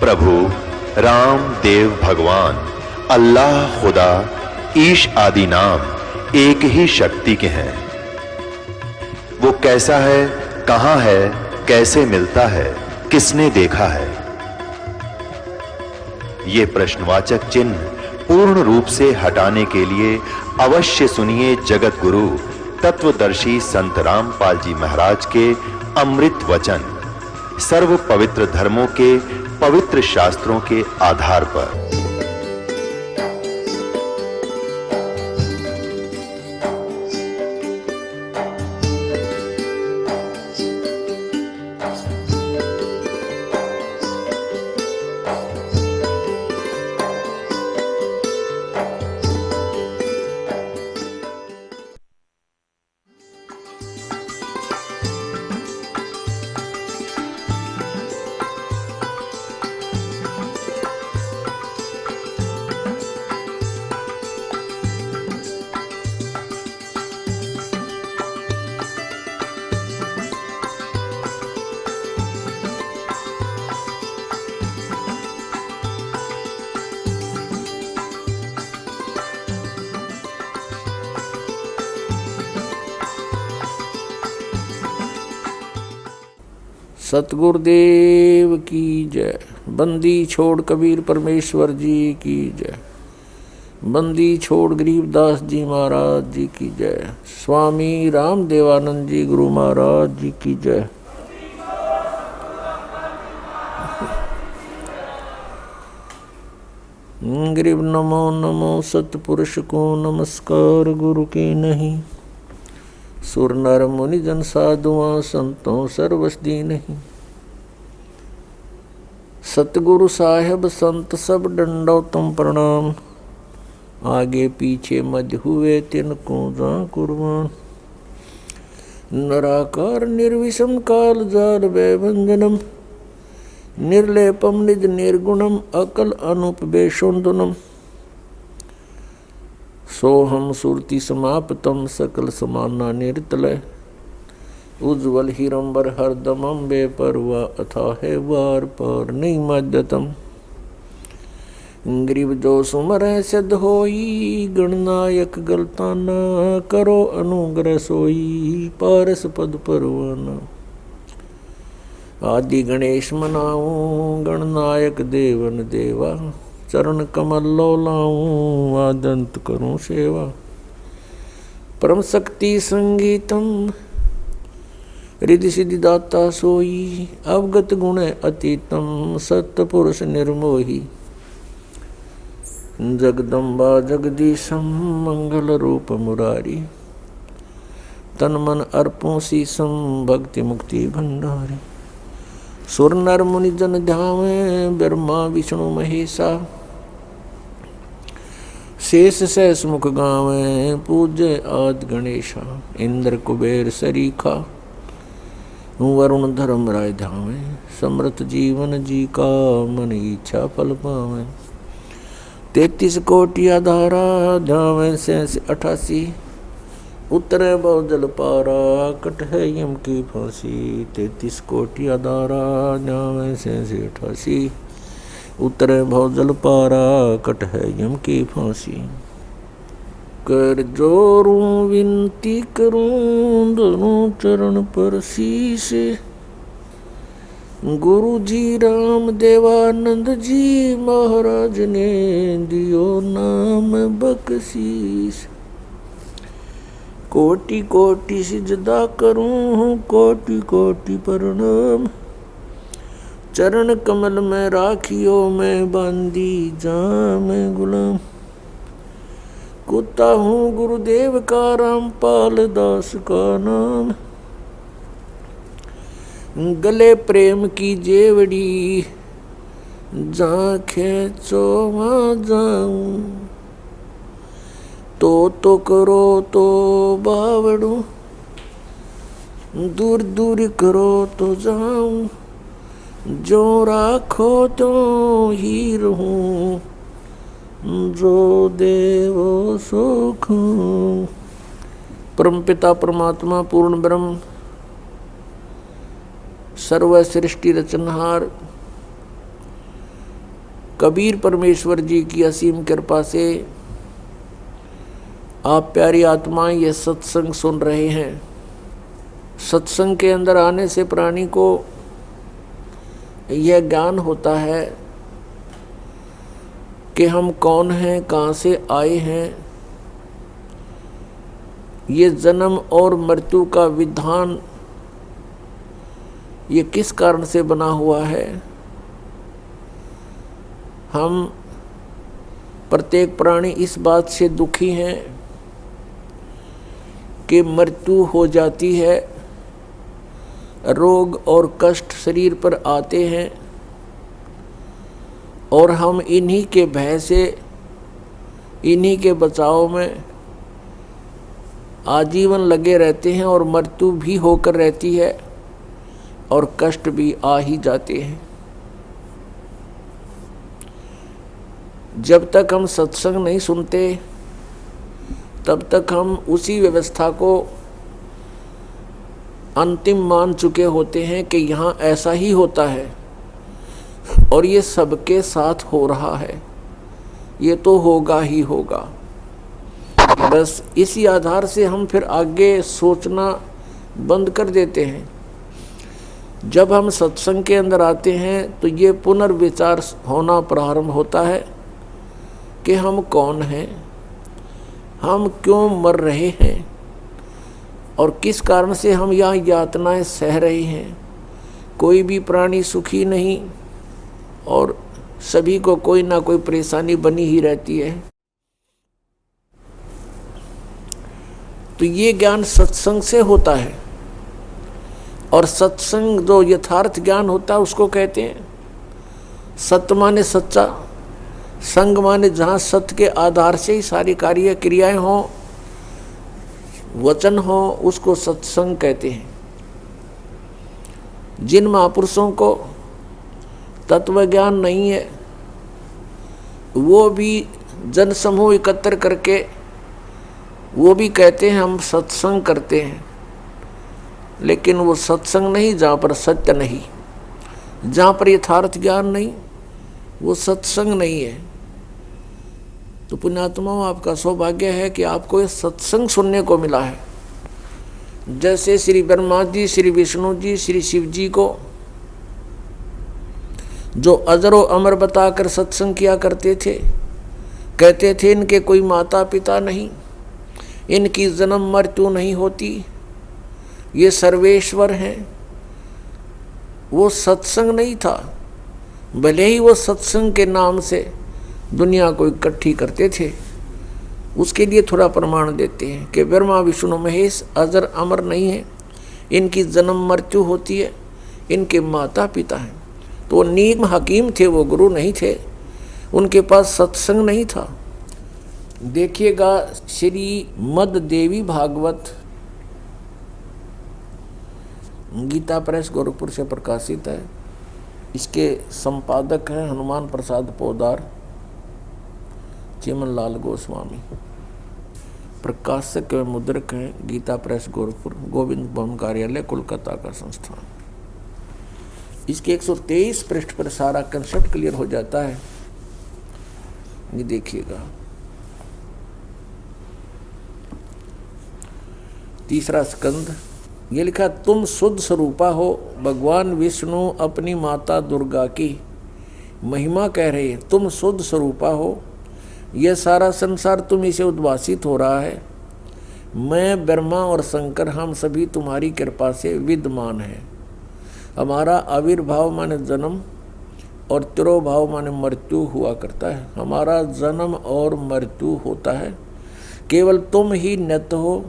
प्रभु राम देव भगवान अल्लाह खुदा ईश आदि नाम एक ही शक्ति के हैं। वो कैसा है, कहां है, कैसे मिलता है, किसने देखा है? ये प्रश्नवाचक चिन्ह पूर्ण रूप से हटाने के लिए अवश्य सुनिए जगत गुरु तत्वदर्शी संत रामपाल जी महाराज के अमृत वचन, सर्व पवित्र धर्मों के पवित्र शास्त्रों के आधार पर। सतगुरुदेव की जय। बंदी छोड़ कबीर परमेश्वर जी की जय। बंदी छोड़ गरीबदास जी महाराज जी की जय। स्वामी रामदेवानंद जी गुरु महाराज जी की जय। गरीब नमो नमो सतपुरुष को नमस्कार गुरु की नहीं। सुर नर मुनि जन साधुआं संतों सर्वसदी नहीं। सतगुरु साहेब संत सब डंडो तुम प्रणाम। आगे पीछे मध्य हुए तिनको जा कुर्बान। नराकार निर्विषम काल जाल वैभंजनम। निर्लेपम निज निर्गुणम अकल अनुपवेशोन्दनम। सोहम सुरति समाप्तम सकल समाना निर्तलय। उज्ज्वल हिरंबर हरदमम बेपरवा अथाह वार पर नहीं मध्यतम। गरीब जो सुमर सिद्ध होई गणनायक गलताना। करो अनुग्रह सोई पारस पद परवाना। आदि गणेश मनाऊं गणनायक देवन देवा। चरण कमल लो लाऊं आदंत करूं सेवा। परम शक्ति संगीतम रिद्धि सिद्धि दाता सोई। अवगत गुण अतीतम सत्पुरुष निर्मोही। जगदम्बा जगदीशम मंगल रूप मुरारी। तन मन अर्पों शीसम भक्ति मुक्ति भंडारी। सुर नर मुनि जन ध्यावे ब्रह्मा विष्णु महेशा। शेष सहस मुख गावे पूज्य आदि गणेशा। इंद्र कुबेर सरीखा वरुण धर्म राय धावे। समृत जीवन जी का मन इच्छा फल पावे। 33 कोटि आधारा ध्यावे 88। उतरे बहु जल पारा कट है यम की फांसी। 33 कोटि आधारा ध्यावे 88। उतरे भव जल पारा कट है यम की फांसी। कर जोरूं विनती करूं दोनों चरण पर शीश। गुरु जी राम देवानंद जी महाराज ने दियो नाम बख्शीश। कोटि कोटि सिजदा करूं कोटि कोटि प्रणाम। चरण कमल में राखियो मैं बांधी जाम गुलाम। कुत्ता हूँ गुरुदेव का रामपाल दास का नाम। गले प्रेम की जेवड़ी जहाँ खेचो वहाँ जाऊं। तो करो तो बावड़ू दूर दूर करो तो जाऊं। जो राखो तो ही रहूं जो देवो सुख। परमपिता परमात्मा पूर्ण ब्रह्म सर्व सृष्टि रचनहार कबीर परमेश्वर जी की असीम कृपा से आप प्यारी आत्माएं ये सत्संग सुन रहे हैं। सत्संग के अंदर आने से प्राणी को यह ज्ञान होता है कि हम कौन हैं, कहाँ से आए हैं, ये जन्म और मृत्यु का विधान ये किस कारण से बना हुआ है। हम प्रत्येक प्राणी इस बात से दुखी हैं कि मृत्यु हो जाती है, रोग और कष्ट शरीर पर आते हैं और हम इन्हीं के भय से, इन्हीं के बचाव में आजीवन लगे रहते हैं और मृत्यु भी होकर रहती है और कष्ट भी आ ही जाते हैं। जब तक हम सत्संग नहीं सुनते तब तक हम उसी व्यवस्था को अंतिम मान चुके होते हैं कि यहाँ ऐसा ही होता है और ये सबके साथ हो रहा है, ये तो होगा ही होगा। बस इसी आधार से हम फिर आगे सोचना बंद कर देते हैं। जब हम सत्संग के अंदर आते हैं तो ये पुनर्विचार होना प्रारंभ होता है कि हम कौन हैं, हम क्यों मर रहे हैं और किस कारण से हम यहाँ यातनाएं सह रहे हैं। कोई भी प्राणी सुखी नहीं और सभी को कोई ना कोई परेशानी बनी ही रहती है। तो ये ज्ञान सत्संग से होता है और सत्संग जो यथार्थ ज्ञान होता है उसको कहते हैं सत्य माने सच्चा, संग माने जहाँ सत्य के आधार से ही सारी कार्य क्रियाएं हों, वचन हो, उसको सत्संग कहते हैं। जिन महापुरुषों को तत्व ज्ञान नहीं है वो भी जन समूह एकत्र करके वो भी कहते हैं हम सत्संग करते हैं, लेकिन वो सत्संग नहीं जहाँ पर सत्य नहीं, जहाँ पर यथार्थ ज्ञान नहीं, वो सत्संग नहीं है। तो पुण्यात्माओं, आपका सौभाग्य है कि आपको ये सत्संग सुनने को मिला है। जैसे श्री ब्रह्मा जी, श्री विष्णु जी, श्री शिव जी को जो अजरो अमर बताकर सत्संग किया करते थे, कहते थे इनके कोई माता पिता नहीं, इनकी जन्म मृत्यु नहीं होती, ये सर्वेश्वर हैं। वो सत्संग नहीं था, भले ही वो सत्संग के नाम से दुनिया को इकट्ठी करते थे। उसके लिए थोड़ा प्रमाण देते हैं कि ब्रह्मा विष्णु महेश अजर अमर नहीं है, इनकी जन्म मृत्यु होती है, इनके माता पिता हैं। तो नीम हकीम थे, वो गुरु नहीं थे, उनके पास सत्संग नहीं था। देखिएगा श्री मद देवी भागवत गीता प्रेस गोरखपुर से प्रकाशित है। इसके संपादक हैं हनुमान प्रसाद पोदार, चिमन लाल गोस्वामी। प्रकाशक एवं मुद्रक हैं गीता प्रेस गोरखपुर, गोविंद भवन कार्यालय कोलकाता का संस्थान। इसके 123 पृष्ठ पर सारा कंसेप्ट क्लियर हो जाता है। ये देखिएगा, तीसरा स्कंद, ये लिखा तुम शुद्ध स्वरूपा हो। भगवान विष्णु अपनी माता दुर्गा की महिमा कह रहे हैं, तुम शुद्ध स्वरूपा हो, यह सारा संसार तुम इसे उद्भासित हो रहा है। मैं ब्रह्मा और शंकर हम सभी तुम्हारी कृपा से विद्यमान हैं। हमारा आविर्भाव माने जन्म और तिरोभाव माने मृत्यु हुआ करता है। हमारा जन्म और मृत्यु होता है, केवल तुम ही नित्य हो,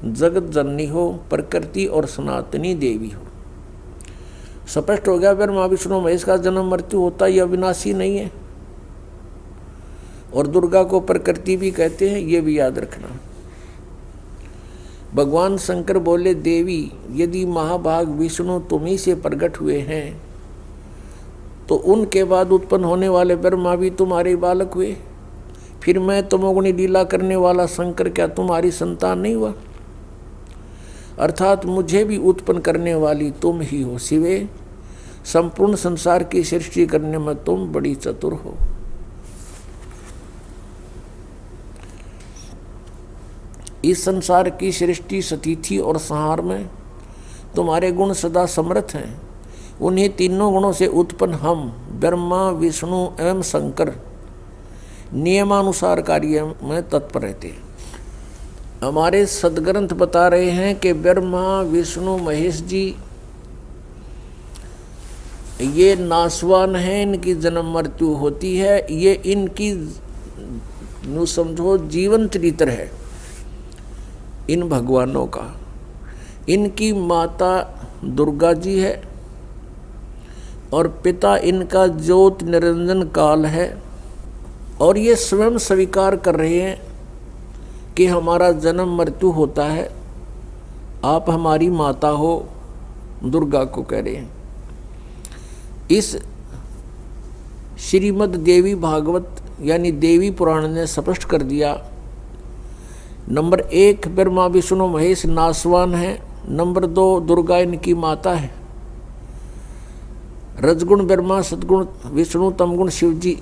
जगत जननी हो, प्रकृति और सनातनी देवी हो। स्पष्ट हो गया, ब्रह्मा विष्णु महेश का जन्म मृत्यु होता है, यह अविनाशी नहीं है। और दुर्गा को प्रकृति भी कहते हैं, ये भी याद रखना। भगवान शंकर बोले, देवी यदि महाभाग विष्णु तुम्ही से प्रकट हुए हैं तो उनके बाद उत्पन्न होने वाले ब्रह्मा भी तुम्हारे बालक हुए, फिर मैं तमोगुणी लीला करने वाला शंकर क्या तुम्हारी संतान नहीं हुआ? अर्थात मुझे भी उत्पन्न करने वाली तुम ही हो शिवे, संपूर्ण संसार की सृष्टि करने में तुम बड़ी चतुर हो। इस संसार की सृष्टि, स्थिति और संहार में तुम्हारे गुण सदा समर्थ हैं। उन्हीं तीनों गुणों से उत्पन्न हम ब्रह्मा, विष्णु एवं शंकर नियमानुसार कार्य में तत्पर रहते हैं। हमारे सदग्रंथ बता रहे हैं कि ब्रह्मा, विष्णु, महेश जी ये नासवान हैं, इनकी जन्म मृत्यु होती है। ये इनकी नु समझो जीवन चरित्र है इन भगवानों का। इनकी माता दुर्गा जी है और पिता इनका ज्योत निरंजन काल है। और ये स्वयं स्वीकार कर रहे हैं कि हमारा जन्म मृत्यु होता है, आप हमारी माता हो, दुर्गा को कह रहे हैं। इस श्रीमद् देवी भागवत यानी देवी पुराण ने स्पष्ट कर दिया। नंबर 1 ब्रह्मा, विष्णु, महेश नासवान है। नंबर 2 दुर्गा इनकी माता है। रजगुण ब्रह्मा, सदगुण विष्णु, तमगुण शिव जी।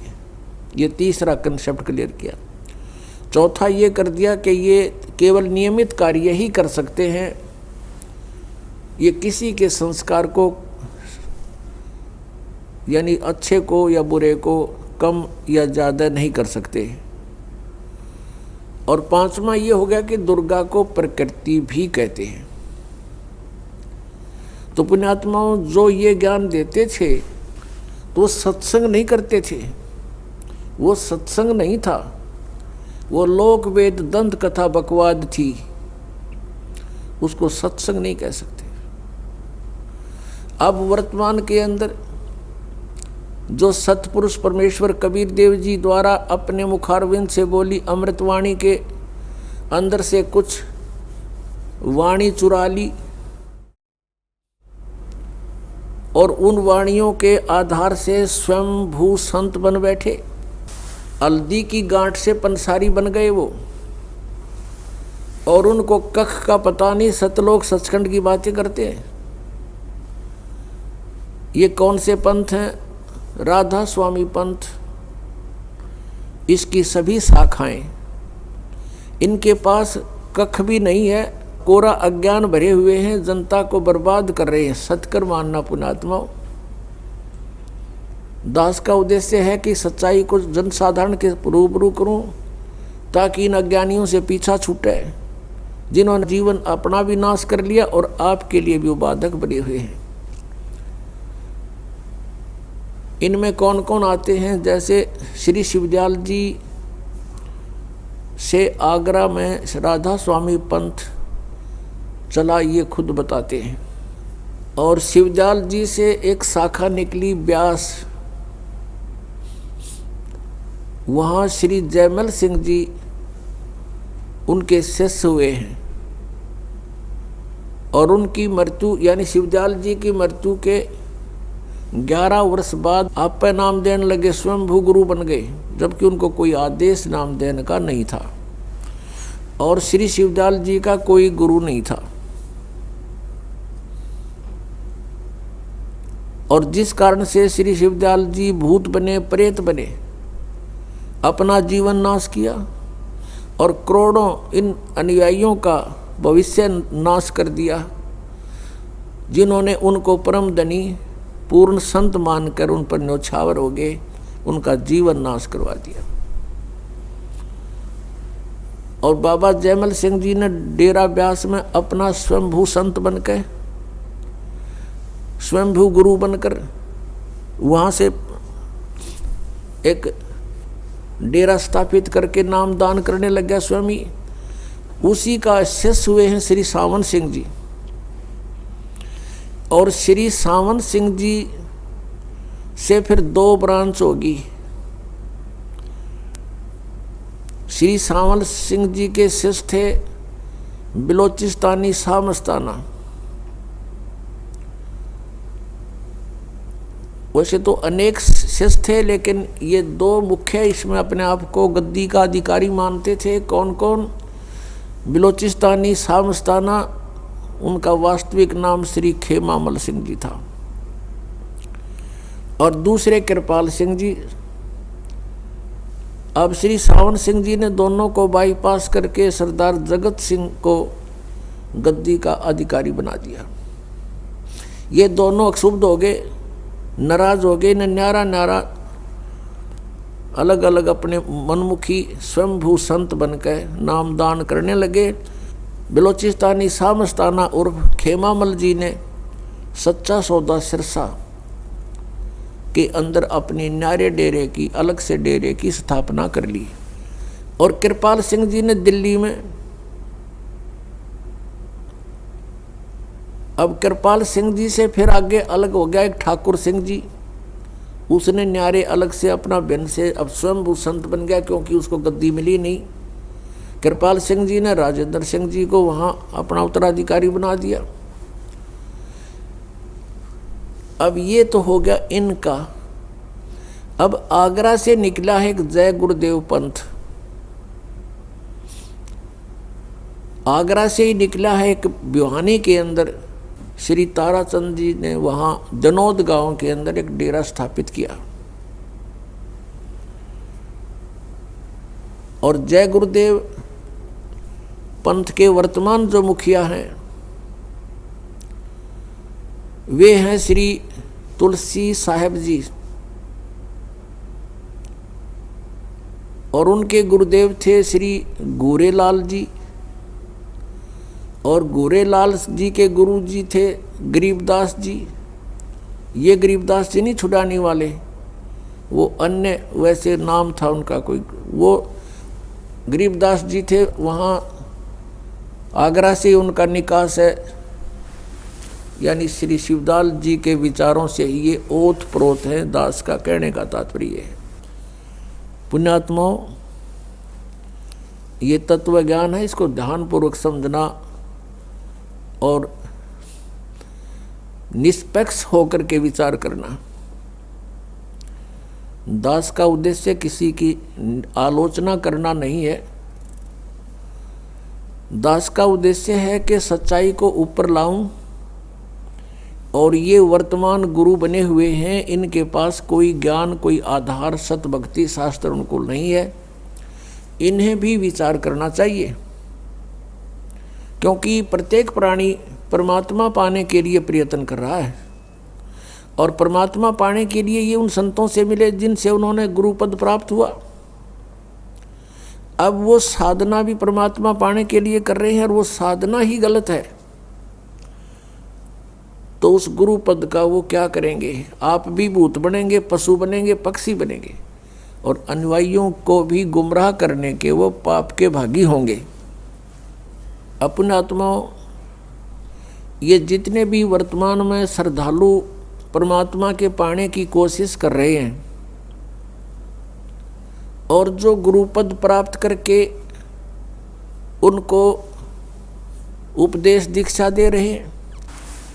ये तीसरा कंसेप्ट क्लियर किया। चौथा ये कर दिया कि ये केवल नियमित कार्य ही कर सकते हैं, ये किसी के संस्कार को यानी अच्छे को या बुरे को कम या ज़्यादा नहीं कर सकते। और पांचवा ये हो गया कि दुर्गा को प्रकृति भी कहते हैं। तो पुण्यात्माओं जो ये ज्ञान देते थे तो सत्संग नहीं करते थे, वो सत्संग नहीं था, वो लोक वेद दंत कथा बकवाद थी, उसको सत्संग नहीं कह सकते। अब वर्तमान के अंदर जो सतपुरुष परमेश्वर कबीर देव जी द्वारा अपने मुखारविंद से बोली अमृतवाणी के अंदर से कुछ वाणी चुरा ली और उन वाणियों के आधार से स्वयं भू संत बन बैठे। हल्दी की गांठ से पंसारी बन गए वो, और उनको कख का पता नहीं, सतलोक सचखंड की बातें करते हैं। ये कौन से पंथ हैं? राधा स्वामी पंथ, इसकी सभी शाखाएं। इनके पास कख भी नहीं है, कोरा अज्ञान भरे हुए हैं, जनता को बर्बाद कर रहे हैं। सत्कर मानना पुण्यात्माओं। दास का उद्देश्य है कि सच्चाई को जनसाधारण के रूबरू करूं ताकि इन अज्ञानियों से पीछा छूटे जिन्होंने जीवन अपना भी नाश कर लिया और आपके लिए भी उबाधक बने हुए हैं। इनमें कौन कौन आते हैं? जैसे श्री शिवदयाल जी से आगरा में राधा स्वामी पंथ चला, ये खुद बताते हैं। और शिवदयाल जी से एक शाखा निकली ब्यास, वहाँ श्री जयमल सिंह जी उनके शिष्य हुए हैं। और उनकी मृत्यु यानी शिवदयाल जी की मृत्यु के 11 वर्ष बाद आपे नाम देने लगे, स्वयंभू गुरु बन गए, जबकि उनको कोई आदेश नाम देने का नहीं था और श्री शिवदयाल जी का कोई गुरु नहीं था। और जिस कारण से श्री शिवदयाल जी भूत बने, प्रेत बने, अपना जीवन नाश किया और करोड़ों इन अनुयायियों का भविष्य नाश कर दिया, जिन्होंने उनको परम धनी पूर्ण संत मानकर उन पर न्योछावर हो गए, उनका जीवन नाश करवा दिया। और बाबा जयमल सिंह जी ने डेरा ब्यास में अपना स्वयंभू संत बनकर, स्वयंभू गुरु बनकर वहाँ से एक डेरा स्थापित करके नाम दान करने लग गया स्वयं। उसी का शिष्य हुए हैं श्री सावन सिंह जी। और श्री सावन सिंह जी से फिर 2 ब्रांच होगी। श्री सावन सिंह जी के शिष्य थे बिलोचिस्तानी शाह मस्ताना। वैसे तो अनेक शिष्य थे, लेकिन ये 2 मुख्य इसमें अपने आप को गद्दी का अधिकारी मानते थे। कौन कौन? बिलोचिस्तानी शाह मस्ताना, उनका वास्तविक नाम श्री खेमामल सिंह जी था। और दूसरे कृपाल सिंह जी। अब श्री सावन सिंह जी ने दोनों को बाईपास करके सरदार जगत सिंह को गद्दी का अधिकारी बना दिया। ये दोनों क्षुब्ध हो गए, नाराज हो गए, न न्यारा न्यारा अलग अलग अपने मनमुखी स्वयंभू संत बनकर नामदान करने लगे। बलोचिस्तानी सामस्ताना उर्फ खेमामल जी ने सच्चा सौदा सिरसा के अंदर अपने न्यारे डेरे की, अलग से डेरे की स्थापना कर ली। और कृपाल सिंह जी ने दिल्ली में, अब कृपाल सिंह जी से फिर आगे अलग हो गया एक ठाकुर सिंह जी। उसने न्यारे अलग से अपना बहन से अब स्वयं संत बन गया, क्योंकि उसको गद्दी मिली नहीं। कृपाल सिंह जी ने राजेंद्र सिंह जी को वहाँ अपना उत्तराधिकारी बना दिया। अब ये तो हो गया इनका। अब आगरा से निकला है एक जय गुरुदेव पंथ, आगरा से ही निकला है एक भिवानी के अंदर श्री ताराचंद जी ने वहाँ जनोद गांव के अंदर एक डेरा स्थापित किया। और जय गुरुदेव पंथ के वर्तमान जो मुखिया हैं वे हैं श्री तुलसी साहेब जी, और उनके गुरुदेव थे श्री गोरेलाल जी, और गोरेलाल जी के गुरु जी थे गरीबदास जी। ये गरीबदास जी नहीं छुड़ाने वाले, वो अन्य वैसे नाम था उनका कोई, वो गरीबदास जी थे। वहाँ आगरा से उनका निकास है, यानी श्री शिवदाल जी के विचारों से ये ओत प्रोत है। दास का कहने का तात्पर्य है, पुण्यात्माओं, ये तत्व ज्ञान है, इसको ध्यानपूर्वक समझना और निष्पक्ष होकर के विचार करना। दास का उद्देश्य किसी की आलोचना करना नहीं है। दास का उद्देश्य है कि सच्चाई को ऊपर लाऊं, और ये वर्तमान गुरु बने हुए हैं, इनके पास कोई ज्ञान, कोई आधार, सतभक्ति शास्त्र उनको नहीं है। इन्हें भी विचार करना चाहिए, क्योंकि प्रत्येक प्राणी परमात्मा पाने के लिए प्रयत्न कर रहा है, और परमात्मा पाने के लिए ये उन संतों से मिले जिनसे उन्होंने गुरु पद प्राप्त हुआ। अब वो साधना भी परमात्मा पाने के लिए कर रहे हैं, और वो साधना ही गलत है, तो उस गुरु पद का वो क्या करेंगे? आप भी भूत बनेंगे, पशु बनेंगे, पक्षी बनेंगे, और अनुयायियों को भी गुमराह करने के वो पाप के भागी होंगे। अपने आत्माओं, ये जितने भी वर्तमान में श्रद्धालु परमात्मा के पाने की कोशिश कर रहे हैं, और जो गुरुपद प्राप्त करके उनको उपदेश दीक्षा दे रहे हैं,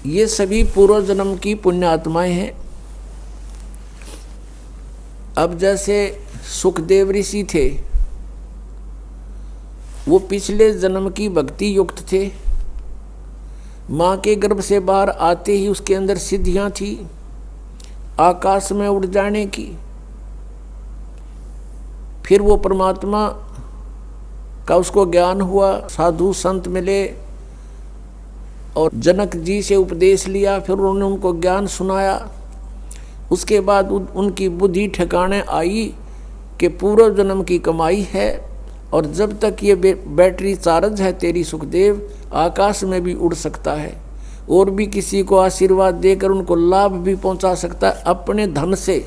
ये सभी पूर्व जन्म की पुण्य आत्माएं हैं। अब जैसे सुखदेव ऋषि थे, वो पिछले जन्म की भक्ति युक्त थे। माँ के गर्भ से बाहर आते ही उसके अंदर सिद्धियां थी, आकाश में उड़ जाने की। फिर वो परमात्मा का उसको ज्ञान हुआ, साधु संत मिले और जनक जी से उपदेश लिया, फिर उन्होंने उनको ज्ञान सुनाया। उसके बाद उनकी बुद्धि ठिकाने आई कि पूर्व जन्म की कमाई है, और जब तक ये बैटरी चार्ज है तेरी सुखदेव, आकाश में भी उड़ सकता है, और भी किसी को आशीर्वाद देकर उनको लाभ भी पहुंचा सकता है अपने धन से,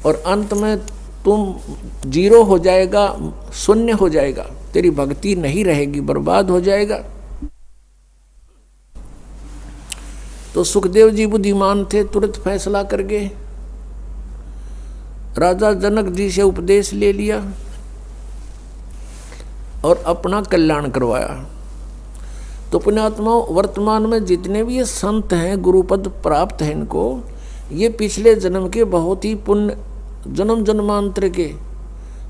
और अंत में तुम जीरो हो जाएगा, शून्य हो जाएगा, तेरी भक्ति नहीं रहेगी, बर्बाद हो जाएगा। तो सुखदेव जी बुद्धिमान थे, तुरंत फैसला कर गए, राजा जनक जी से उपदेश ले लिया और अपना कल्याण करवाया। तो पुण्यात्माओं, वर्तमान में जितने भी ये संत हैं, गुरुपद प्राप्त हैं, इनको ये पिछले जन्म के बहुत ही पुण्य, जन्म जन्मांतर के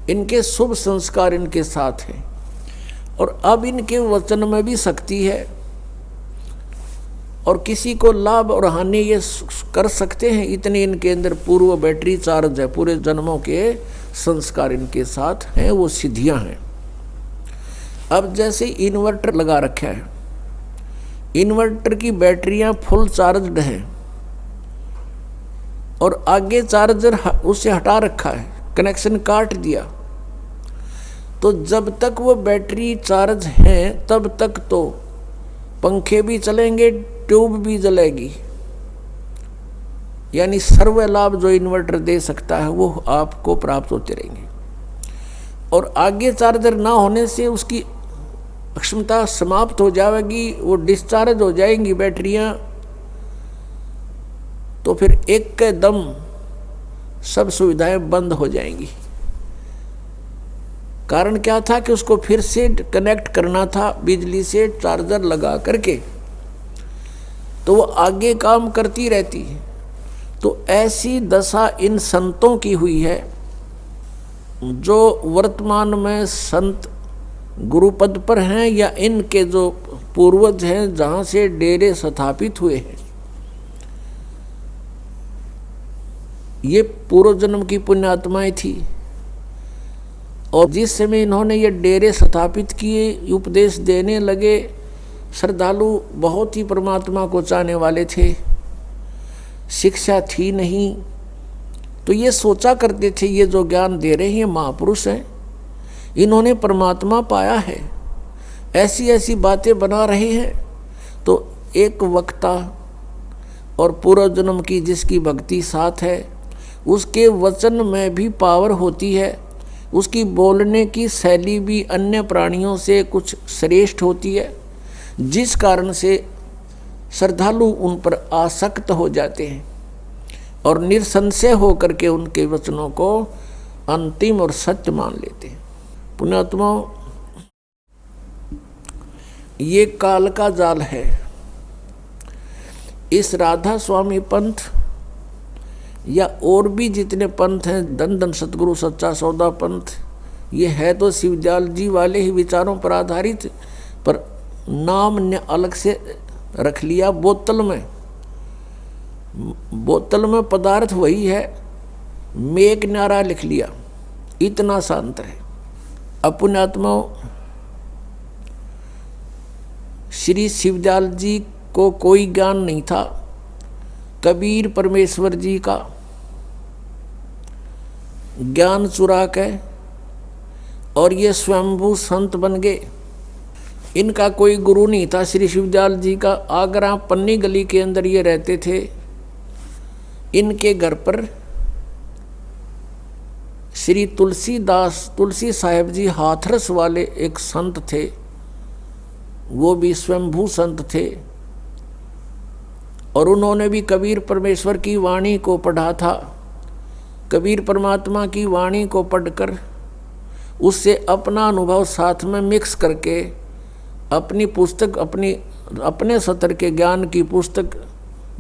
इनके शुभ संस्कार इनके साथ हैं, और अब इनके वचन में भी शक्ति है, और किसी को लाभ और हानि ये कर सकते हैं, इतनी इनके अंदर पूर्व बैटरी चार्ज है, पूरे जन्मों के संस्कार इनके साथ हैं, वो सिद्धियां हैं। अब जैसे इन्वर्टर लगा रखा है, इन्वर्टर की बैटरियां फुल चार्जड हैं और आगे चार्जर उससे हटा रखा है, कनेक्शन काट दिया, तो जब तक वो बैटरी चार्ज है तब तक तो पंखे भी चलेंगे, ट्यूब भी जलेगी, यानी सर्व लाभ जो इन्वर्टर दे सकता है वो आपको प्राप्त होते रहेंगे। और आगे चार्जर ना होने से उसकी क्षमता समाप्त हो जाएगी, वो डिस्चार्ज हो जाएंगी बैटरियां, तो फिर एक के दम सब सुविधाएं बंद हो जाएंगी। कारण क्या था कि उसको फिर से कनेक्ट करना था बिजली से चार्जर लगा करके, तो वो आगे काम करती रहती है। तो ऐसी दशा इन संतों की हुई है जो वर्तमान में संत गुरुपद पर हैं या इनके जो पूर्वज हैं जहाँ से डेरे स्थापित हुए हैं। ये पूर्व जन्म की पुण्यात्माएं थी और जिस समय इन्होंने ये डेरे स्थापित किए, उपदेश देने लगे, श्रद्धालु बहुत ही परमात्मा को चाहने वाले थे, शिक्षा थी नहीं, तो ये सोचा करते थे ये जो ज्ञान दे रहे हैं महापुरुष हैं, इन्होंने परमात्मा पाया है, ऐसी ऐसी बातें बना रहे हैं। तो एक वक्ता और पूर्व जन्म की जिसकी भक्ति साथ है, उसके वचन में भी पावर होती है, उसकी बोलने की शैली भी अन्य प्राणियों से कुछ श्रेष्ठ होती है, जिस कारण से श्रद्धालु उन पर आसक्त हो जाते हैं और निसंशय होकर के उनके वचनों को अंतिम और सत्य मान लेते हैं। पुण्यात्माओं, ये काल का जाल है। इस राधा स्वामी पंथ या और भी जितने पंथ हैं, धन धन सतगुरु सच्चा सौदा पंथ, ये है तो शिवदयाल जी वाले ही विचारों पर आधारित, पर नाम ने अलग से रख लिया बोतल में। बोतल में पदार्थ वही है, मेक नारा लिख लिया, इतना सा अंतर है। पुण्यात्माओं, श्री शिवदयाल जी को कोई ज्ञान नहीं था, कबीर परमेश्वर जी का ज्ञान चुरा के और ये स्वयंभू संत बन गए। इनका कोई गुरु नहीं था। श्री शिवदयाल जी का आगरा पन्नी गली के अंदर ये रहते थे। इनके घर पर श्री तुलसी साहेब जी हाथरस वाले एक संत थे, वो भी स्वयंभू संत थे और उन्होंने भी कबीर परमेश्वर की वाणी को पढ़ा था। कबीर परमात्मा की वाणी को पढ़कर उससे अपना अनुभव साथ में मिक्स करके अपनी पुस्तक, अपने सतर के ज्ञान की पुस्तक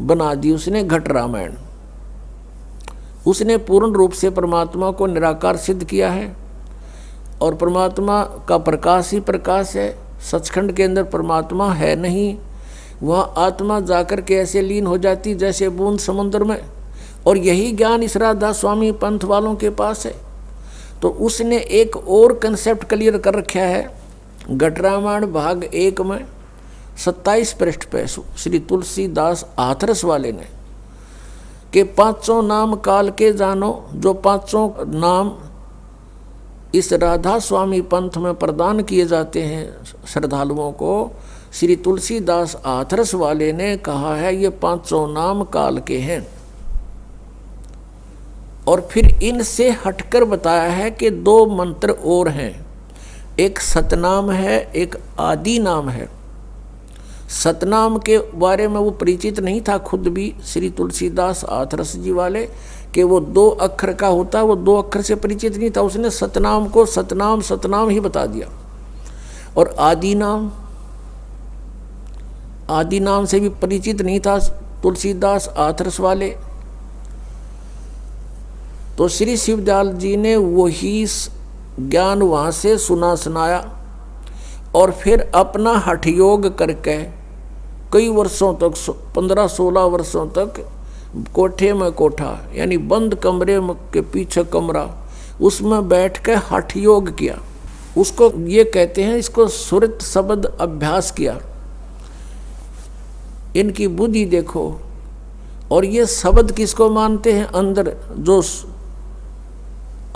बना दी उसने, घट रामायण। उसने पूर्ण रूप से परमात्मा को निराकार सिद्ध किया है और परमात्मा का प्रकाश ही प्रकाश है। सचखंड के अंदर परमात्मा है नहीं, वहाँ आत्मा जाकर के ऐसे लीन हो जाती जैसे बूंद समुद्र में, और यही ज्ञान इस राधा स्वामी पंथ वालों के पास है। तो उसने एक और कंसेप्ट क्लियर कर रखा है घट रामायण भाग 1 में 27 पृष्ठ पे श्री तुलसीदास हाथरस वाले ने कि पांचों नाम काल के जानो, जो पांचों नाम इस राधा स्वामी पंथ में प्रदान किए जाते हैं श्रद्धालुओं को, श्री तुलसीदास हाथरस वाले ने कहा है ये पांचों नाम काल के हैं। और फिर इनसे हटकर बताया है कि 2 मंत्र और हैं, एक सतनाम है, एक आदि नाम है। सतनाम के बारे में वो परिचित नहीं था खुद भी श्री तुलसीदास हाथरस जी वाले, कि वो 2 अक्षर का होता है, वो 2 अक्षर से परिचित नहीं था। उसने सतनाम को सतनाम ही बता दिया। और आदि नाम से भी परिचित नहीं था तुलसीदास हाथरस वाले। तो श्री शिवदयाल जी ने वही ज्ञान वहाँ से सुनाया और फिर अपना हठ योग करके कई वर्षों तक 15-16 वर्षों तक कोठे में कोठा यानी बंद कमरे के पीछे कमरा, उसमें बैठ के हठ योग किया। उसको ये कहते हैं, इसको सुरत शब्द अभ्यास किया। इनकी बुद्धि देखो। और ये शब्द किसको मानते हैं? अंदर जो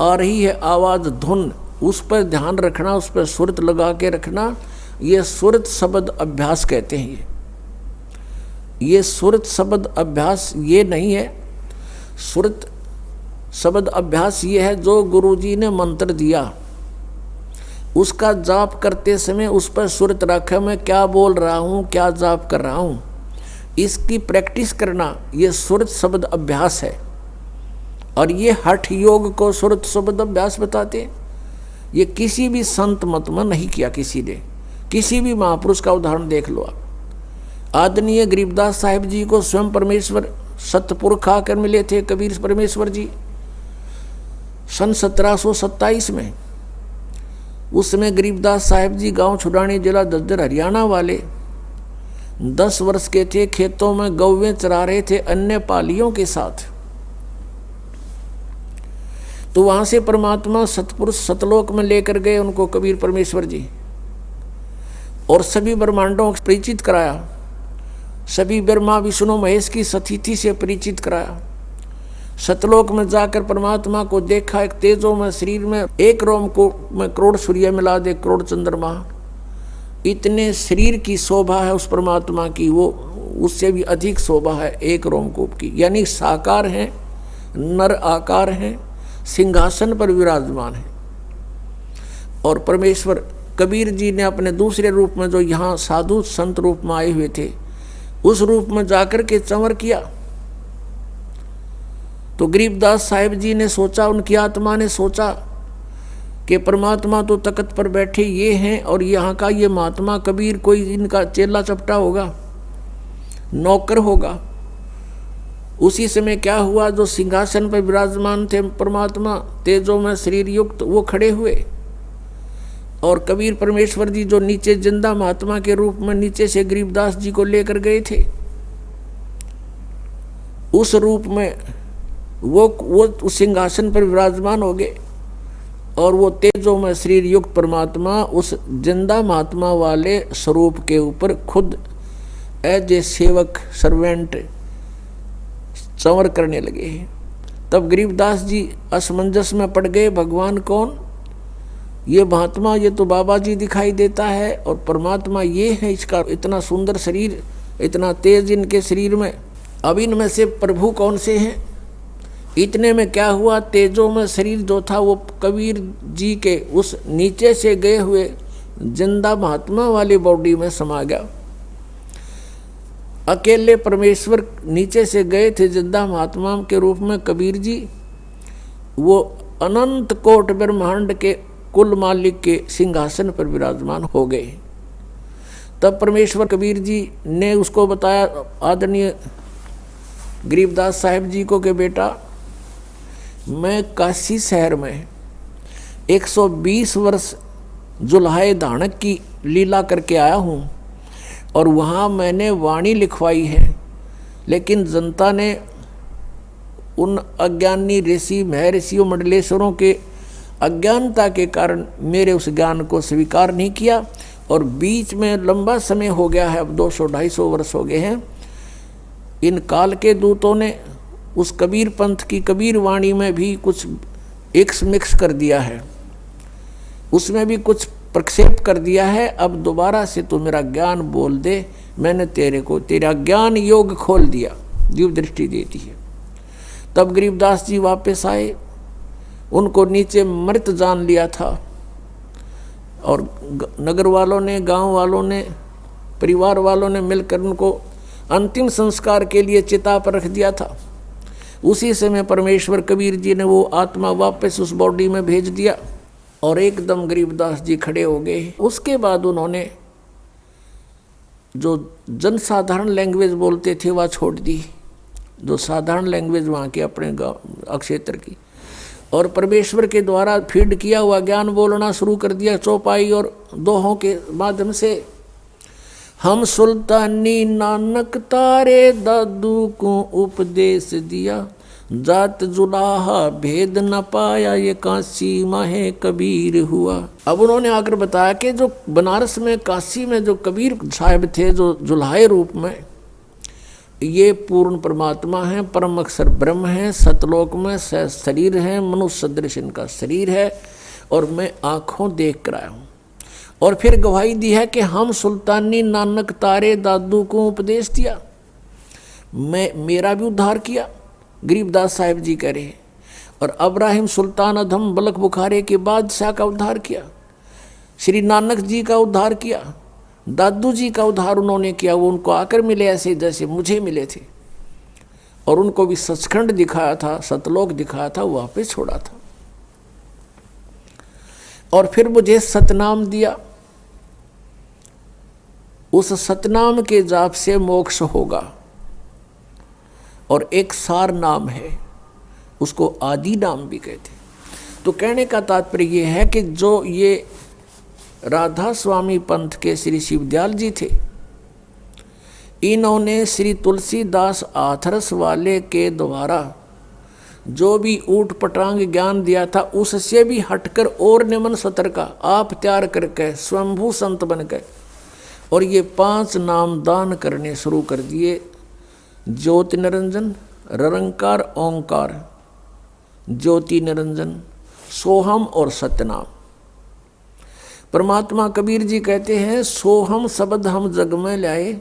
आ रही है आवाज, धुन, उस पर ध्यान रखना, उस पर सुरत लगा के रखना, ये सुरत शब्द अभ्यास कहते हैं। ये सुरत शब्द अभ्यास ये नहीं है। सुरत शब्द अभ्यास ये है जो गुरुजी ने मंत्र दिया, उसका जाप करते समय उस पर सुरत रखे, मैं क्या बोल रहा हूँ, क्या जाप कर रहा हूँ, इसकी प्रैक्टिस करना, ये सुरत शब्द अभ्यास है। और ये हठ योग को सुरत शब्द अभ्यास बताते हैं। ये किसी भी संत मत में नहीं किया किसी ने। किसी भी महापुरुष का उदाहरण देख लो आप। आदरणीय गरीबदास साहिब जी को स्वयं परमेश्वर सतपुरख आकर मिले थे, कबीर परमेश्वर जी, सन 1727 में। उस समय गरीबदास साहिब जी गांव छुड़ानी, जिला दद्दर, हरियाणा वाले 10 वर्ष के थे। खेतों में गौवें चरा रहे थे अन्य पालियों के साथ। तो वहां से परमात्मा सतपुरुष सतलोक में लेकर गए उनको कबीर परमेश्वर जी, और सभी ब्रह्मांडों को परिचित कराया। सभी ब्रह्मा विष्णु महेश की सतिथि से परिचित कराया। सतलोक में जाकर परमात्मा को देखा। एक तेजों में शरीर में एक रोम को में करोड़ सूर्य मिला दे, करोड़ चंद्रमा, इतने शरीर की शोभा है उस परमात्मा की, वो उससे भी अधिक शोभा है एक रोमकूप की। यानी साकार है, नर आकार है, सिंहासन पर विराजमान है। और परमेश्वर कबीर जी ने अपने दूसरे रूप में, जो यहाँ साधु संत रूप में आए हुए थे, उस रूप में जाकर के चंवर किया। तो गरीबदास साहिब जी ने सोचा, उनकी आत्मा ने सोचा कि परमात्मा तो तख्त पर बैठे ये हैं, और यहाँ का ये महात्मा कबीर कोई इनका चेला चपटा होगा, नौकर होगा। उसी समय क्या हुआ, जो सिंहासन पर विराजमान थे परमात्मा तेजों में शरीर युक्त, वो खड़े हुए। और कबीर परमेश्वर जी जो नीचे जिंदा महात्मा के रूप में नीचे से गरीबदास जी को लेकर गए थे, उस रूप में वो उस सिंहासन पर विराजमान हो गए। और वो तेजों में शरीर युक्त परमात्मा उस जिंदा महात्मा वाले स्वरूप के ऊपर खुद एज ए सेवक, सर्वेंट चंवर करने लगे। तब गरीबदास जी असमंजस में पड़ गए, भगवान कौन? ये महात्मा, ये तो बाबा जी दिखाई देता है, और परमात्मा ये है, इसका इतना सुंदर शरीर, इतना तेज इनके शरीर में, अब इनमें से प्रभु कौन से हैं? इतने में क्या हुआ, तेजों में शरीर जो था वो कबीर जी के उस नीचे से गए हुए जिंदा महात्मा वाली बॉडी में समा गया। अकेले परमेश्वर नीचे से गए थे जिंदा महात्मा के रूप में कबीर जी, वो अनंत कोट ब्रह्मांड के कुल मालिक के सिंहासन पर विराजमान हो गए। तब परमेश्वर कबीर जी ने उसको बताया, आदरणीय गरीबदास साहिब जी को, कि बेटा मैं काशी शहर में 120 वर्ष जुल्हाए धानक की लीला करके आया हूँ, और वहाँ मैंने वाणी लिखवाई है, लेकिन जनता ने उन अज्ञानी ऋषि महर्षियों मंडलेश्वरों के अज्ञानता के कारण मेरे उस ज्ञान को स्वीकार नहीं किया। और बीच में लंबा समय हो गया है, अब 200-250 वर्ष हो गए हैं, इन काल के दूतों ने उस कबीर पंथ की कबीर वाणी में भी कुछ एक्स मिक्स कर दिया है, उसमें भी कुछ प्रक्षेप कर दिया है। अब दोबारा से तो मेरा ज्ञान बोल दे, मैंने तेरे को तेरा ज्ञान योग खोल दिया, दिव्य दृष्टि देती है। तब गरीबदास जी वापस आए, उनको नीचे मृत जान लिया था, और नगर वालों ने, गांव वालों ने, परिवार वालों ने मिलकर उनको अंतिम संस्कार के लिए चिता पर रख दिया था। उसी समय परमेश्वर कबीर जी ने वो आत्मा वापस उस बॉडी में भेज दिया, और एकदम गरीबदास जी खड़े हो गए। उसके बाद उन्होंने जो जनसाधारण लैंग्वेज बोलते थे वह छोड़ दी, जो साधारण लैंग्वेज वहाँ के अपने गाँव क्षेत्र की, और परमेश्वर के द्वारा फीड किया हुआ ज्ञान बोलना शुरू कर दिया, चौपाई और दोहों के माध्यम से। हम सुल्तानी नानक तारे दादू को उपदेश दिया, जात जुलाहा भेद न पाया ये काशी माहे कबीर हुआ। अब उन्होंने आकर बताया कि जो बनारस में काशी में जो कबीर साहब थे, जो जुल्हाए रूप में, ये पूर्ण परमात्मा है, परम अक्षर ब्रह्म है, सतलोक में शरीर है, मनुष्य सदृश इनका शरीर है, और मैं आँखों देख कर आया हूँ। और फिर गवाही दी है कि हम सुल्तानी नानक तारे दादू को उपदेश दिया, मेरा भी उद्धार किया, गरीबदास साहिब जी कह रहे हैं। और अब्राहिम सुल्तान अधम बलख बुखारे के बादशाह का उद्धार किया, श्री नानक जी का उद्धार किया, दादू जी का उद्धार उन्होंने किया। वो उनको आकर मिले ऐसे जैसे मुझे मिले थे, और उनको भी सचखंड दिखाया था, सतलोक दिखाया था, वहाँ पे छोड़ा था। और फिर मुझे सतनाम दिया, उस सतनाम के जाप से मोक्ष होगा। और एक सार नाम है, उसको आदि नाम भी कहते। तो कहने का तात्पर्य ये है कि जो ये राधा स्वामी पंथ के श्री शिवदयाल जी थे, इन्होंने श्री तुलसीदास आथरस वाले के द्वारा जो भी ऊट पटांग ज्ञान दिया था, उससे भी हटकर और निमन सतर का आप तैयार करके स्वयंभू संत बनकर और ये 5 नाम दान करने शुरू कर दिए। ज्योति निरंजन, ररंकार, ओंकार, ज्योति निरंजन, सोहम और सत्यनाम। परमात्मा कबीर जी कहते हैं, सोहम शब्द हम जग में लाए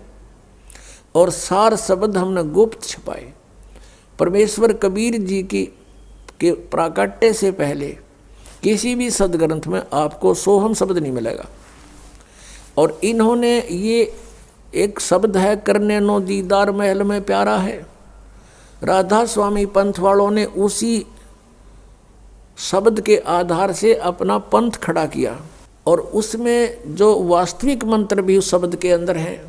और सार शब्द हमने गुप्त छिपाए। परमेश्वर कबीर जी की के प्राकट्य से पहले किसी भी सदग्रंथ में आपको सोहम शब्द नहीं मिलेगा। और इन्होंने ये एक शब्द है, करने नो दीदार महल में प्यारा है। राधा स्वामी पंथ वालों ने उसी शब्द के आधार से अपना पंथ खड़ा किया, और उसमें जो वास्तविक मंत्र भी उस शब्द के अंदर हैं।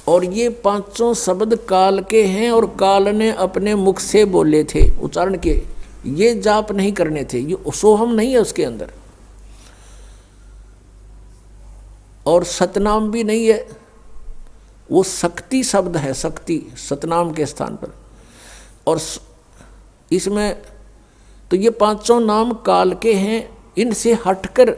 और ये 5 शब्द काल के हैं, और काल ने अपने मुख से बोले थे, उच्चारण के। ये जाप नहीं करने थे, ये सोहम नहीं है उसके अंदर, और सतनाम भी नहीं है, वो शक्ति शब्द है, शक्ति सतनाम के स्थान पर। और इसमें तो ये 5 नाम काल के हैं, इनसे हटकर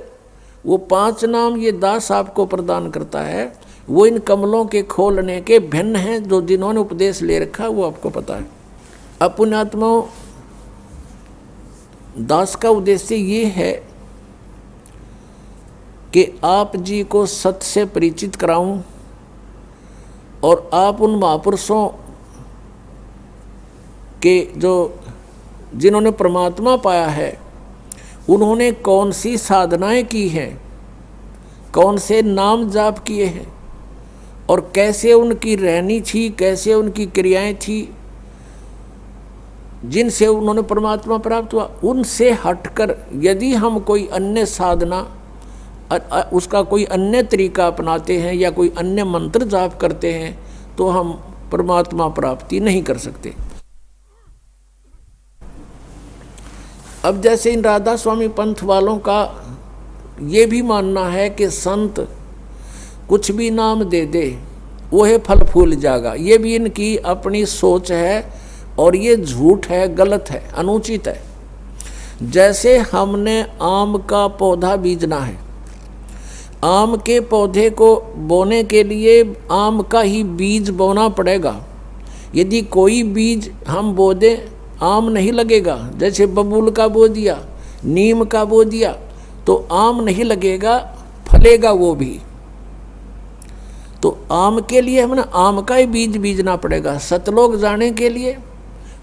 वो 5 नाम ये दास आपको प्रदान करता है, वो इन कमलों के खोलने के भिन्न हैं। जो जिन्होंने उपदेश ले रखा वो आपको पता है। अब पुण्यात्माओं, दास का उद्देश्य ये है कि आप जी को सत्य से परिचित कराऊं, और आप उन महापुरुषों के जो जिन्होंने परमात्मा पाया है, उन्होंने कौन सी साधनाएं की हैं, कौन से नाम जाप किए हैं, और कैसे उनकी रहनी थी, कैसे उनकी क्रियाएं थी, जिनसे उन्होंने परमात्मा प्राप्त हुआ। उनसे हटकर यदि हम कोई अन्य साधना, उसका कोई अन्य तरीका अपनाते हैं या कोई अन्य मंत्र जाप करते हैं, तो हम परमात्मा प्राप्ति नहीं कर सकते। अब जैसे इन राधा स्वामी पंथ वालों का ये भी मानना है कि संत कुछ भी नाम दे दे वह फल फूल जाएगा, ये भी इनकी अपनी सोच है, और ये झूठ है, गलत है, अनुचित है। जैसे हमने आम का पौधा बीजना है, आम के पौधे को बोने के लिए आम का ही बीज बोना पड़ेगा। यदि कोई बीज हम बो दें, आम नहीं लगेगा। जैसे बबूल का बो दिया, नीम का बो दिया, तो आम नहीं लगेगा, फलेगा वो भी। तो आम के लिए हमने आम का ही बीज बीजना पड़ेगा। सतलोक जाने के लिए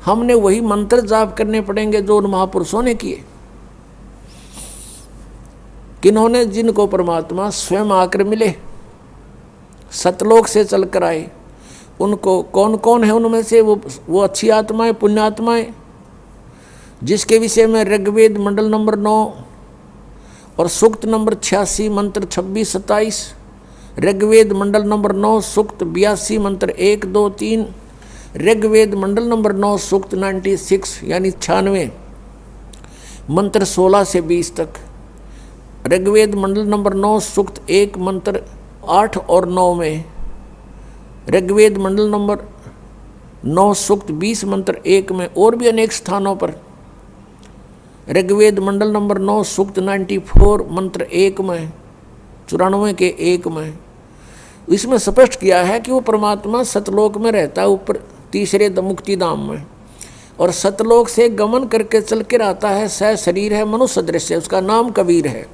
हमने वही मंत्र जाप करने पड़ेंगे जो उन महापुरुषों ने किए, किन्होंने, जिनको परमात्मा स्वयं आकर मिले, सतलोक से चल कर आए। उनको कौन कौन है उनमें से वो अच्छी आत्माएं, पुण्यात्माएं, जिसके विषय में ऋग्वेद मंडल नंबर 9 और सूक्त नंबर 86 मंत्र 26-27, ऋग्वेद मंडल नंबर 9 सूक्त 82 मंत्र 1, 2, 3, ऋग्वेद मंडल नंबर 9 सूक्त 96 यानी 96 मंत्र 16 से 20 तक, ऋग्वेद मंडल नंबर 9 सूक्त 1 मंत्र 8 और 9 में ऋग्वेद मंडल नंबर 9 सूक्त 20 मंत्र 1 में, और भी अनेक स्थानों पर ऋग्वेद मंडल नंबर 9 सूक्त 94 मंत्र 1 में, 94 के 1 में इसमें स्पष्ट किया है कि वो परमात्मा सतलोक में रहता है, ऊपर तीसरे मुक्ति धाम में, और सतलोक से गमन करके चल कर आता है। सह शरीर है मनुष्य दृश्य, उसका नाम कबीर है,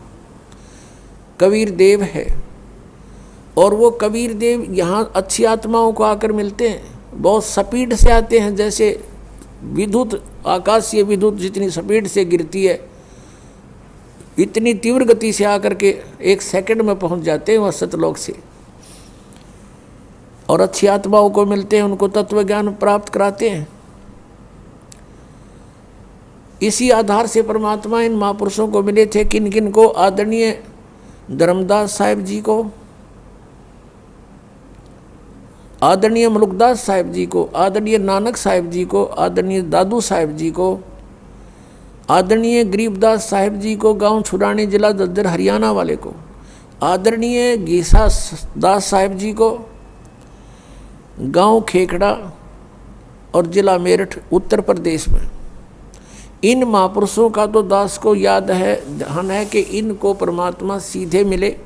कबीर देव है। और वो कबीर देव यहाँ अच्छी आत्माओं को आकर मिलते हैं, बहुत स्पीड से आते हैं, जैसे विद्युत, आकाशीय विद्युत जितनी स्पीड से गिरती है इतनी तीव्र गति से आकर के 1 सेकंड में पहुंच जाते हैं वह सतलोक से, और अच्छी आत्माओं को मिलते हैं, उनको तत्व ज्ञान प्राप्त कराते हैं। इसी आधार से परमात्मा इन महापुरुषों को मिले थे। किन किन को? आदरणीय धर्मदास साहिब जी को, आदरणीय मुलुकदास साहिब जी को, आदरणीय नानक साहिब जी को, आदरणीय दादू साहिब जी को, आदरणीय गरीबदास साहिब जी को, गांव छुड़ानी जिला दद्दर हरियाणा वाले को, आदरणीय गीसा दास साहिब जी को, गांव खेखड़ा और जिला मेरठ उत्तर प्रदेश में। इन महापुरुषों का तो दास को याद है, ध्यान है कि इनको परमात्मा सीधे मिले,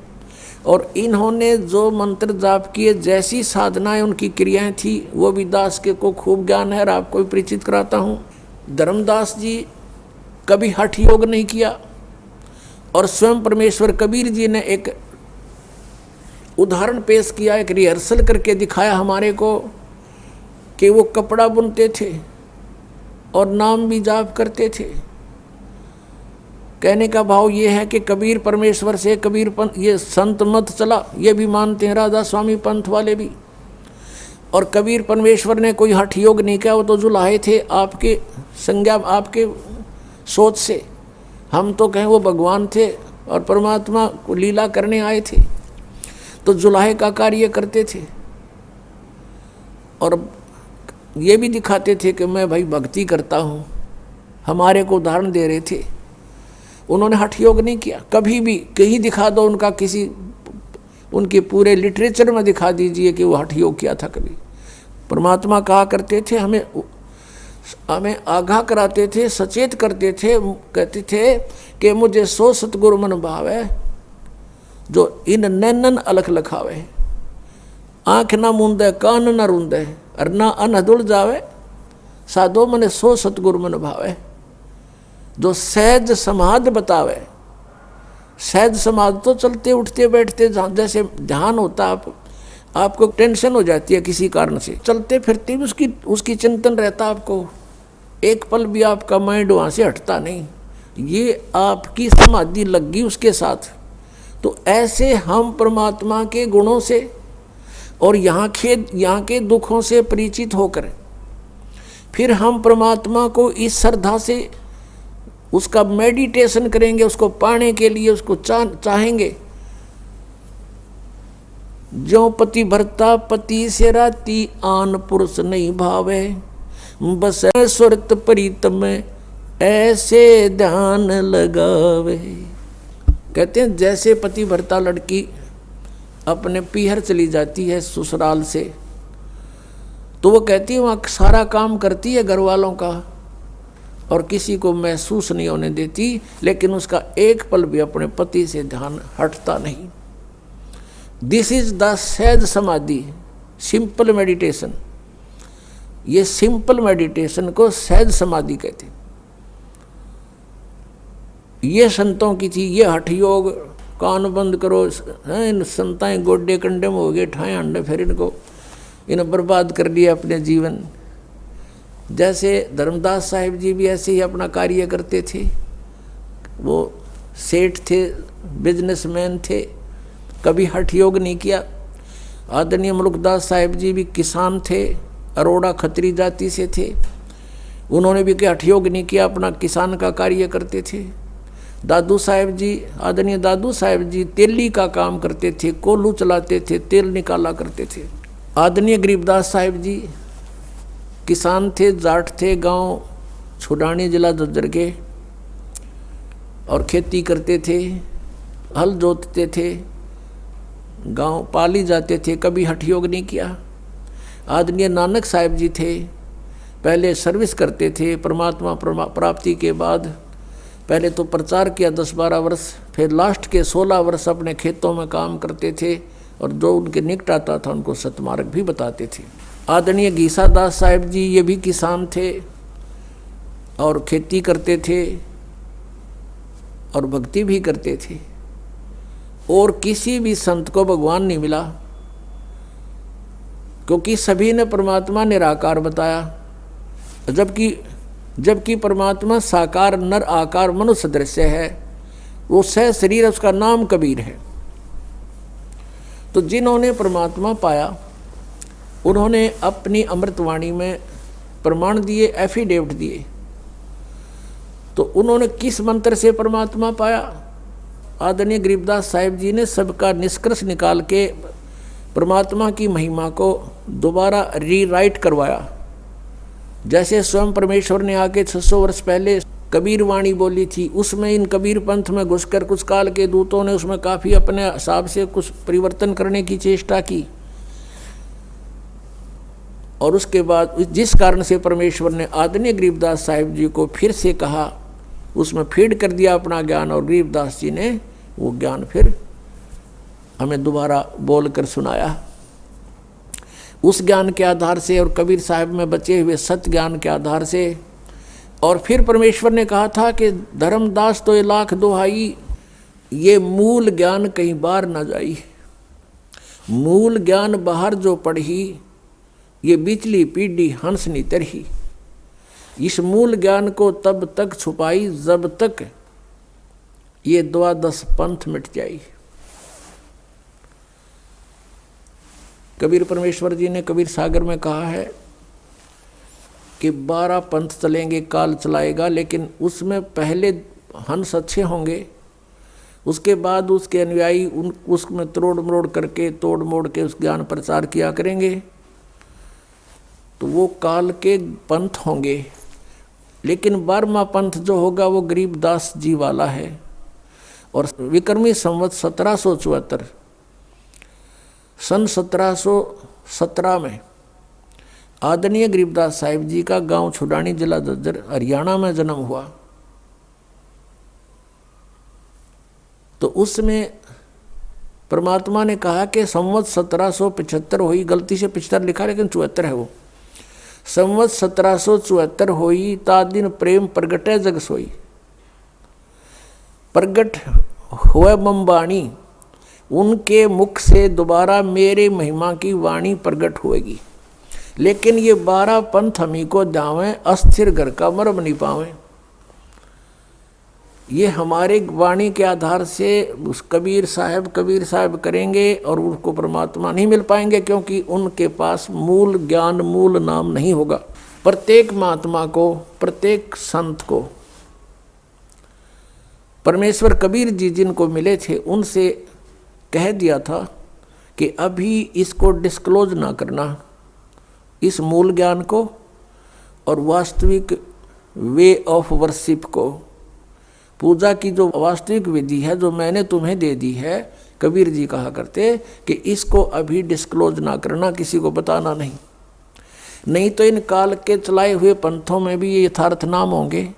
और इन्होंने जो मंत्र जाप किए, जैसी साधनाएं उनकी क्रियाएं थी, वो भी दास के को खूब ज्ञान है और आपको भी परिचित कराता हूँ। धर्मदास जी कभी हठ योग नहीं किया, और स्वयं परमेश्वर कबीर जी ने एक उदाहरण पेश किया, एक रिहर्सल करके दिखाया हमारे को कि वो कपड़ा बुनते थे और नाम भी जाप करते थे। कहने का भाव ये है कि कबीर परमेश्वर से, कबीर पंथ ये संत मत चला, ये भी मानते हैं राधा स्वामी पंथ वाले भी। और कबीर परमेश्वर ने कोई हठ योग नहीं किया, वो तो जुलाहे थे आपके संज्ञा, आपके सोच से। हम तो कहें वो भगवान थे और परमात्मा को लीला करने आए थे, तो जुलाहे का कार्य करते थे, और ये भी दिखाते थे कि मैं भाई भक्ति करता हूँ। हमारे को उदाहरण दे रहे थे। उन्होंने हठ योग नहीं किया कभी भी। कहीं दिखा दो उनका, किसी उनके पूरे लिटरेचर में दिखा दीजिए कि वो हठ योग किया था कभी। परमात्मा कहा करते थे, हमें आगाह कराते थे, सचेत करते थे, कहते थे कि मुझे सो सतगुरु मन भावे, जो इन नैनन अलख लखावे, आँख ना मूंदे कान ना रूंदे, और ना अन दुल जावे, साधो मने सो सतगुरु मन भावे, जो सहज समाध बतावे। सहज समाध तो चलते उठते बैठते जैसे ध्यान होता, आपको टेंशन हो जाती है किसी कारण से, चलते फिरते भी उसकी चिंतन रहता आपको, एक पल भी आपका माइंड वहाँ से हटता नहीं, ये आपकी समाधि लग गई उसके साथ। तो ऐसे हम परमात्मा के गुणों से और यहाँ के दुखों से परिचित होकर फिर हम परमात्मा को इस श्रद्धा से उसका मेडिटेशन करेंगे, उसको पाने के लिए उसको चाहेंगे। जो पति भरता पति से राती, आन पुरुष नहीं भावे, बस सुरत प्रीतम ऐसे ध्यान लगावे। कहते हैं जैसे पति भरता लड़की अपने पीहर चली जाती है ससुराल से, तो वो कहती है वहाँ सारा काम करती है घर वालों का और किसी को महसूस नहीं होने देती, लेकिन उसका एक पल भी अपने पति से ध्यान हटता नहीं। दिस इज द सहज समाधि, सिंपल मेडिटेशन। ये सिंपल मेडिटेशन को सहज समाधि कहते हैं। ये संतों की थी। ये हठ योग, कान बंद करो, इन संताएं गोड्डे कंडे में हो गए, ठाए अंडे, फिर इन्हें बर्बाद कर दिया अपने जीवन। जैसे धर्मदास साहिब जी भी ऐसे ही अपना कार्य करते थे। वो सेठ थे, बिजनेसमैन थे, कभी हठ योग नहीं किया। आदरणीय मुलुकदास साहिब जी भी किसान थे, अरोड़ा खत्री जाति से थे, उन्होंने भी हठ योग नहीं किया, अपना किसान का कार्य करते थे। दादू साहिब जी, आदरणीय दादू साहिब जी तेली का काम करते थे, कोल्हू चलाते थे, तेल निकाला करते थे। आदरणीय गरीबदास साहिब जी किसान थे, जाट थे, गांव छुड़ानी जिला दद्दर के, और खेती करते थे, हल जोतते थे, गांव पाली जाते थे, कभी हठ योग नहीं किया। आदरणीय नानक साहिब जी थे, पहले सर्विस करते थे। परमात्मा प्राप्ति के बाद पहले तो प्रचार किया 10-12 वर्ष, फिर लास्ट के 16 वर्ष अपने खेतों में काम करते थे और जो उनके निकट आता था उनको सतमार्ग भी बताते थे। आदरणीय गीसा दास साहिब जी ये भी किसान थे और खेती करते थे और भक्ति भी करते थे, और किसी भी संत को भगवान नहीं मिला, क्योंकि सभी ने परमात्मा निराकार बताया, जबकि परमात्मा साकार नर आकार मनुष्य दृश्य है। वो सह शरीर, उसका नाम कबीर है। तो जिन्होंने परमात्मा पाया उन्होंने अपनी अमृतवाणी में प्रमाण दिए, एफिडेविट दिए। तो उन्होंने किस मंत्र से परमात्मा पाया? आदरणीय गरीबदास साहिब जी ने सबका निष्कर्ष निकाल के परमात्मा की महिमा को दोबारा रीराइट करवाया। जैसे स्वयं परमेश्वर ने आके 600 वर्ष पहले कबीर वाणी बोली थी, उसमें इन कबीर पंथ में घुसकर कुछ काल के दूतों ने उसमें काफ़ी अपने हिसाब से कुछ परिवर्तन करने की चेष्टा की, और उसके बाद जिस कारण से परमेश्वर ने आदरणीय गरीबदास साहिब जी को फिर से कहा, उसमें फीड कर दिया अपना ज्ञान, और गरीबदास जी ने वो ज्ञान फिर हमें दोबारा बोल कर सुनाया। उस ज्ञान के आधार से और कबीर साहब में बचे हुए सत्य ज्ञान के आधार से, और फिर परमेश्वर ने कहा था कि धर्मदास तो ये लाख दुहाई, ये मूल ज्ञान कहीं बाहर ना जाई। मूल ज्ञान बाहर जो पढ़ी, ये बिचली पीढ़ी हंस नी तरही। इस मूल ज्ञान को तब तक छुपाई जब तक ये 12 पंथ मिट जाई। कबीर परमेश्वर जी ने कबीर सागर में कहा है कि 12 पंथ चलेंगे, काल चलाएगा, लेकिन उसमें पहले हंस अच्छे होंगे, उसके बाद उसके अनुयायी उसमें तोड़ मोड़ के उस ज्ञान प्रचार किया करेंगे, तो वो काल के पंथ होंगे। लेकिन 12वां पंथ जो होगा वो गरीबदास जी वाला है। और विक्रमी संवत 1774 सन 1717 में आदरणीय गरीबदास साहिब जी का गांव छुडानी, जिला झज्जर, हरियाणा में जन्म हुआ। तो उसमें परमात्मा ने कहा कि संवत 1775 हुई, गलती से 75 लिखा लेकिन 74 है वो। संवत 1774 हुई, ता दिन प्रेम प्रगटे जग सोई। प्रगट हुए मम्बाणी, उनके मुख से दोबारा मेरे महिमा की वाणी प्रगट होएगी। लेकिन ये 12 पंथ हमी को जावें, अस्थिर घर का मर्म नहीं पावें। ये हमारे वाणी के आधार से उस कबीर साहब करेंगे और उनको परमात्मा नहीं मिल पाएंगे, क्योंकि उनके पास मूल ज्ञान, मूल नाम नहीं होगा। प्रत्येक महात्मा को, प्रत्येक संत को परमेश्वर कबीर जी जिनको मिले थे उनसे कह दिया था कि अभी इसको डिस्क्लोज ना करना, इस मूल ज्ञान को और वास्तविक वे ऑफ वर्शिप को, पूजा की जो वास्तविक विधि है जो मैंने तुम्हें दे दी है, कबीर जी कहा करते कि इसको अभी डिस्क्लोज ना करना, किसी को बताना नहीं तो इन काल के चलाए हुए पंथों में भी ये यथार्थ नाम होंगे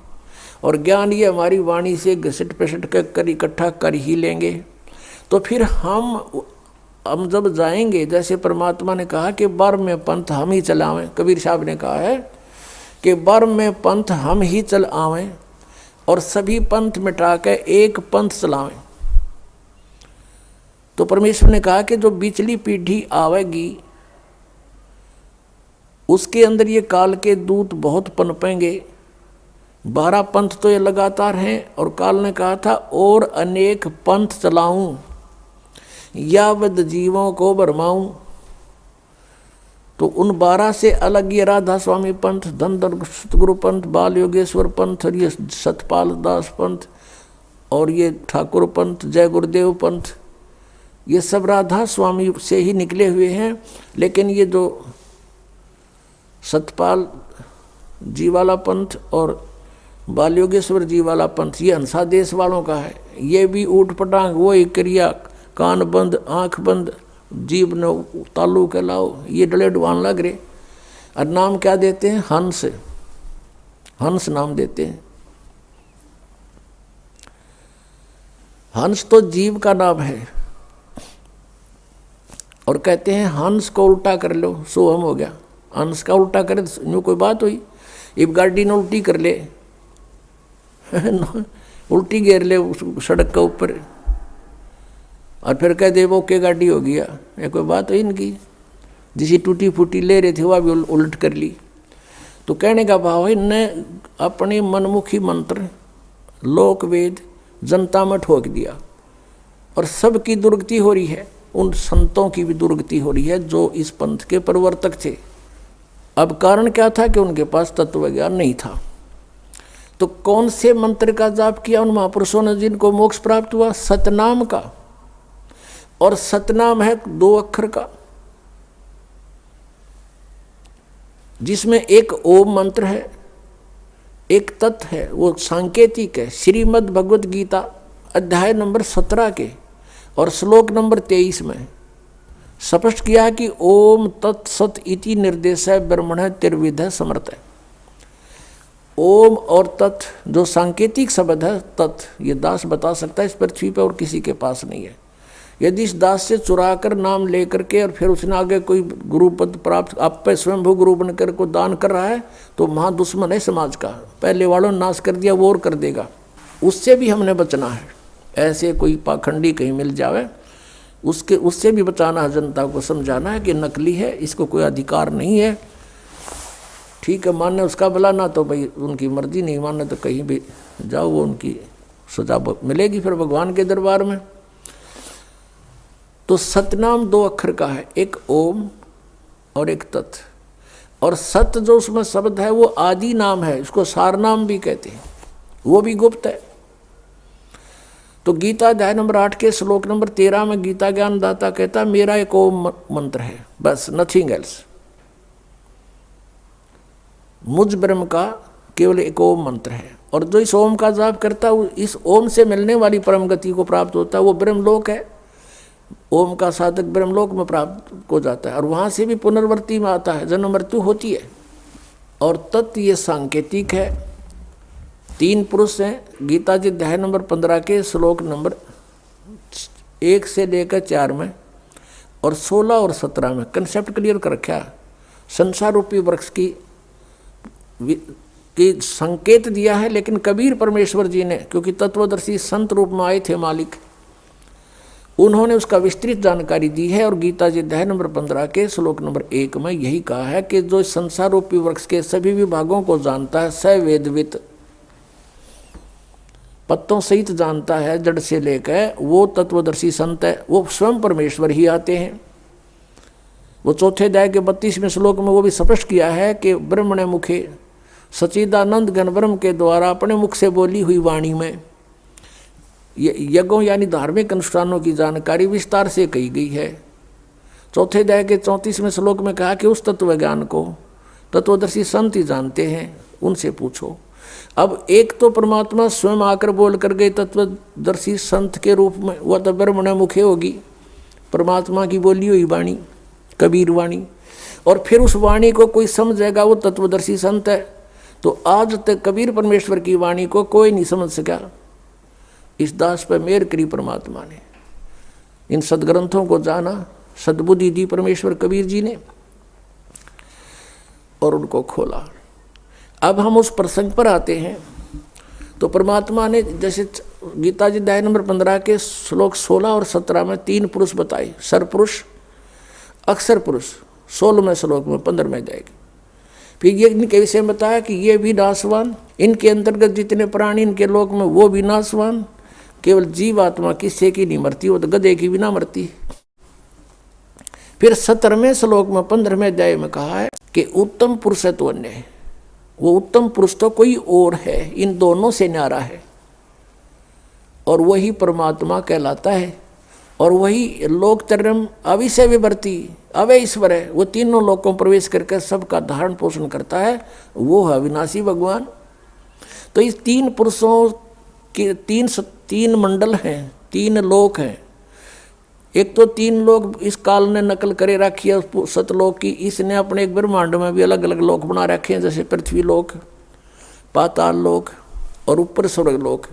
और ज्ञान ये हमारी वाणी से घसीट पेसट कर इकट्ठा कर ही लेंगे। तो फिर हम जब जाएंगे, जैसे परमात्मा ने कहा कि बर में पंथ हम ही चलावें, कबीर साहब ने कहा है कि बर में पंथ हम ही चल आवें और सभी पंथ मिटा के एक पंथ चलावें। तो परमेश्वर ने कहा कि जो बिचली पीढ़ी आवेगी उसके अंदर ये काल के दूत बहुत पनपेंगे। 12 पंथ तो ये लगातार हैं, और काल ने कहा था और अनेक पंथ चलाऊं, यावद जीवों को भरमाऊं। तो उन 12 से अलग ये राधा स्वामी पंथ, धनधर सतगुरु पंथ, बाल योगेश्वर पंथ, और ये सतपाल दास पंथ, और ये ठाकुर पंथ, जय गुरुदेव पंथ, ये सब राधा स्वामी से ही निकले हुए हैं। लेकिन ये जो सतपाल जी वाला पंथ और बाल योगेश्वर जी वाला पंथ ये हंसा देश वालों का है। ये भी ऊट पटांग, वही क्रिया, कान बंद आँख बंद, जीव ने तालू के लाओ, ये डले डुबान लग रहे। और नाम क्या देते हैं? हंस, हंस नाम देते हैं। हंस तो जीव का नाम है, और कहते हैं हंस को उल्टा कर लो सोहम हो गया। हंस का उल्टा करे तो कोई बात हुई? इब गाड़ी ने उल्टी कर ले उल्टी घेर ले उस सड़क के ऊपर, और फिर कह दे वो के गाड़ी हो गया, ये कोई बात हुई इनकी? जिसी टूटी फूटी ले रहे थे वह भी उलट कर ली। तो कहने का भाव है, इनने अपने मनमुखी मंत्र लोक वेद जनता में ठोक दिया, और सबकी दुर्गति हो रही है। उन संतों की भी दुर्गति हो रही है जो इस पंथ के प्रवर्तक थे। अब कारण क्या था? कि उनके पास तत्व ज्ञान नहीं था। तो कौन से मंत्र का जाप किया उन महापुरुषों ने जिनको मोक्ष प्राप्त हुआ? सतनाम का। और सतनाम है 2 अक्षर का, जिसमें एक ओम मंत्र है, एक तत् है, वो सांकेतिक है। श्रीमद् भगवत गीता अध्याय नंबर 17 के और श्लोक नंबर 23 में स्पष्ट किया कि ओम तत्सत इति निर्देश है ब्रह्मण त्रिविध समर्थ है। ओम और तत् जो सांकेतिक शब्द है, तत् ये दास बता सकता है इस पृथ्वी पर, और किसी के पास नहीं है। यदि इस दास से चुरा कर नाम लेकर के और फिर उसने आगे कोई गुरु पद प्राप्त, आप पे स्वयंभू गुरु बनकर को दान कर रहा है, तो महादुश्मन है समाज का। पहले वालों ने नाश कर दिया, वो और कर देगा। उससे भी हमने बचना है। ऐसे कोई पाखंडी कहीं मिल जावे, उससे भी बचाना है। जनता को समझाना है कि नकली है, इसको कोई अधिकार नहीं है। ठीक है, मानने उसका भला, ना तो भाई उनकी मर्जी, नहीं मानने तो कहीं भी जाओ, वो उनकी सजा मिलेगी फिर भगवान के दरबार में। तो सतनाम 2 अक्षर का है, एक ओम और एक तत्। और सत जो उसमें शब्द है वो आदि नाम है, इसको सार नाम भी कहते हैं, वो भी गुप्त है। तो गीता अध्याय नंबर 8 के श्लोक नंबर 13 में गीता ज्ञान दाता कहता मेरा एक ओम मंत्र है, बस, नथिंग एल्स। मुझ ब्रह्म का केवल एक ओम मंत्र है। और जो इस ओम का जाप करता है, इस ओम से मिलने वाली परम गति को प्राप्त होता है, वो ब्रह्मलोक है। ओम का साधक ब्रह्मलोक में प्राप्त हो जाता है, और वहाँ से भी पुनर्वृत्ति में आता है, जन्म मृत्यु होती है। और तत् ये सांकेतिक है। 3 पुरुष हैं गीता जी अध्याय नंबर 15 के श्लोक नंबर 1 से लेकर 4 में और 16 और 17 में कंसेप्ट क्लियर कर रखा है। संसार रूपी वृक्ष की संकेत दिया है, लेकिन कबीर परमेश्वर जी ने, क्योंकि तत्वदर्शी संत रूप में आए थे मालिक, उन्होंने उसका विस्तृत जानकारी दी है। और गीता जी अध्याय नंबर 15 के श्लोक नंबर 1 में यही कहा है कि जो संसार रूपी वृक्ष के सभी विभागों को जानता है, स वेदवित, पत्तों सहित जानता है जड़ से लेकर, वो तत्वदर्शी संत है। वो स्वयं परमेश्वर ही आते हैं। वो चौथे अध्याय के 32वें श्लोक में वो भी स्पष्ट किया है कि ब्रह्मणे मुखे सच्चिदानंद घन ब्रह्म के द्वारा अपने मुख से बोली हुई वाणी में यज्ञों यानी धार्मिक अनुष्ठानों की जानकारी विस्तार से कही गई है। चौथे अध्याय के 34वें श्लोक में कहा कि उस तत्व ज्ञान को तत्वदर्शी संत ही जानते हैं, उनसे पूछो। अब एक तो परमात्मा स्वयं आकर बोल कर गए तत्वदर्शी संत के रूप में, वह तो ब्रह्मण मुखे होगी, परमात्मा की बोली हुई वाणी, कबीर वाणी। और फिर उस वाणी को कोई समझेगा, वो तत्वदर्शी संत है। तो आज तक कबीर परमेश्वर की वाणी को कोई नहीं समझ सका। इस दास पर मेहर करी परमात्मा ने, इन सदग्रंथों को जाना, सद्बुद्धि दी परमेश्वर कबीर जी ने, और उनको खोला। अब हम उस प्रसंग पर आते हैं। तो परमात्मा ने जैसे गीता जी अध्याय नंबर 15 के श्लोक 16 और 17 में 3 पुरुष बताए, सरपुरुष, अक्षर पुरुष, 16वें श्लोक में 15वें जाएगी। फिर ये इनके विषय में बताया कि ये भी नाशवान, इनके अंतर्गत जितने प्राणी इनके लोक में वो भी नाशवान, केवल जीव आत्मा किससे की नहीं मरती, वो तो गधे की भी ना मरती। फिर 17वें श्लोक में 15वें अध्याय में कहा है कि उत्तम पुरुषत्व अन्य है। वो उत्तम पुरुष तो कोई और है, इन दोनों से न्यारा है, और वही परमात्मा कहलाता है। और वही लोक तरम अविषय विवर्ती अवय ईश्वर है। वो तीनों लोकों प्रवेश करके सबका धारण पोषण करता है, वो है अविनाशी भगवान। तो इस 3 पुरुषों के 3 मंडल हैं, 3 लोक हैं। एक तो 3 लोक इस काल ने नकल करे रखी है उस सतलोक की, इसने अपने एक ब्रह्मांड में भी अलग अलग लोक बना रखे हैं, जैसे पृथ्वी लोक, पाताल लोक और ऊपर स्वर्ग लोक।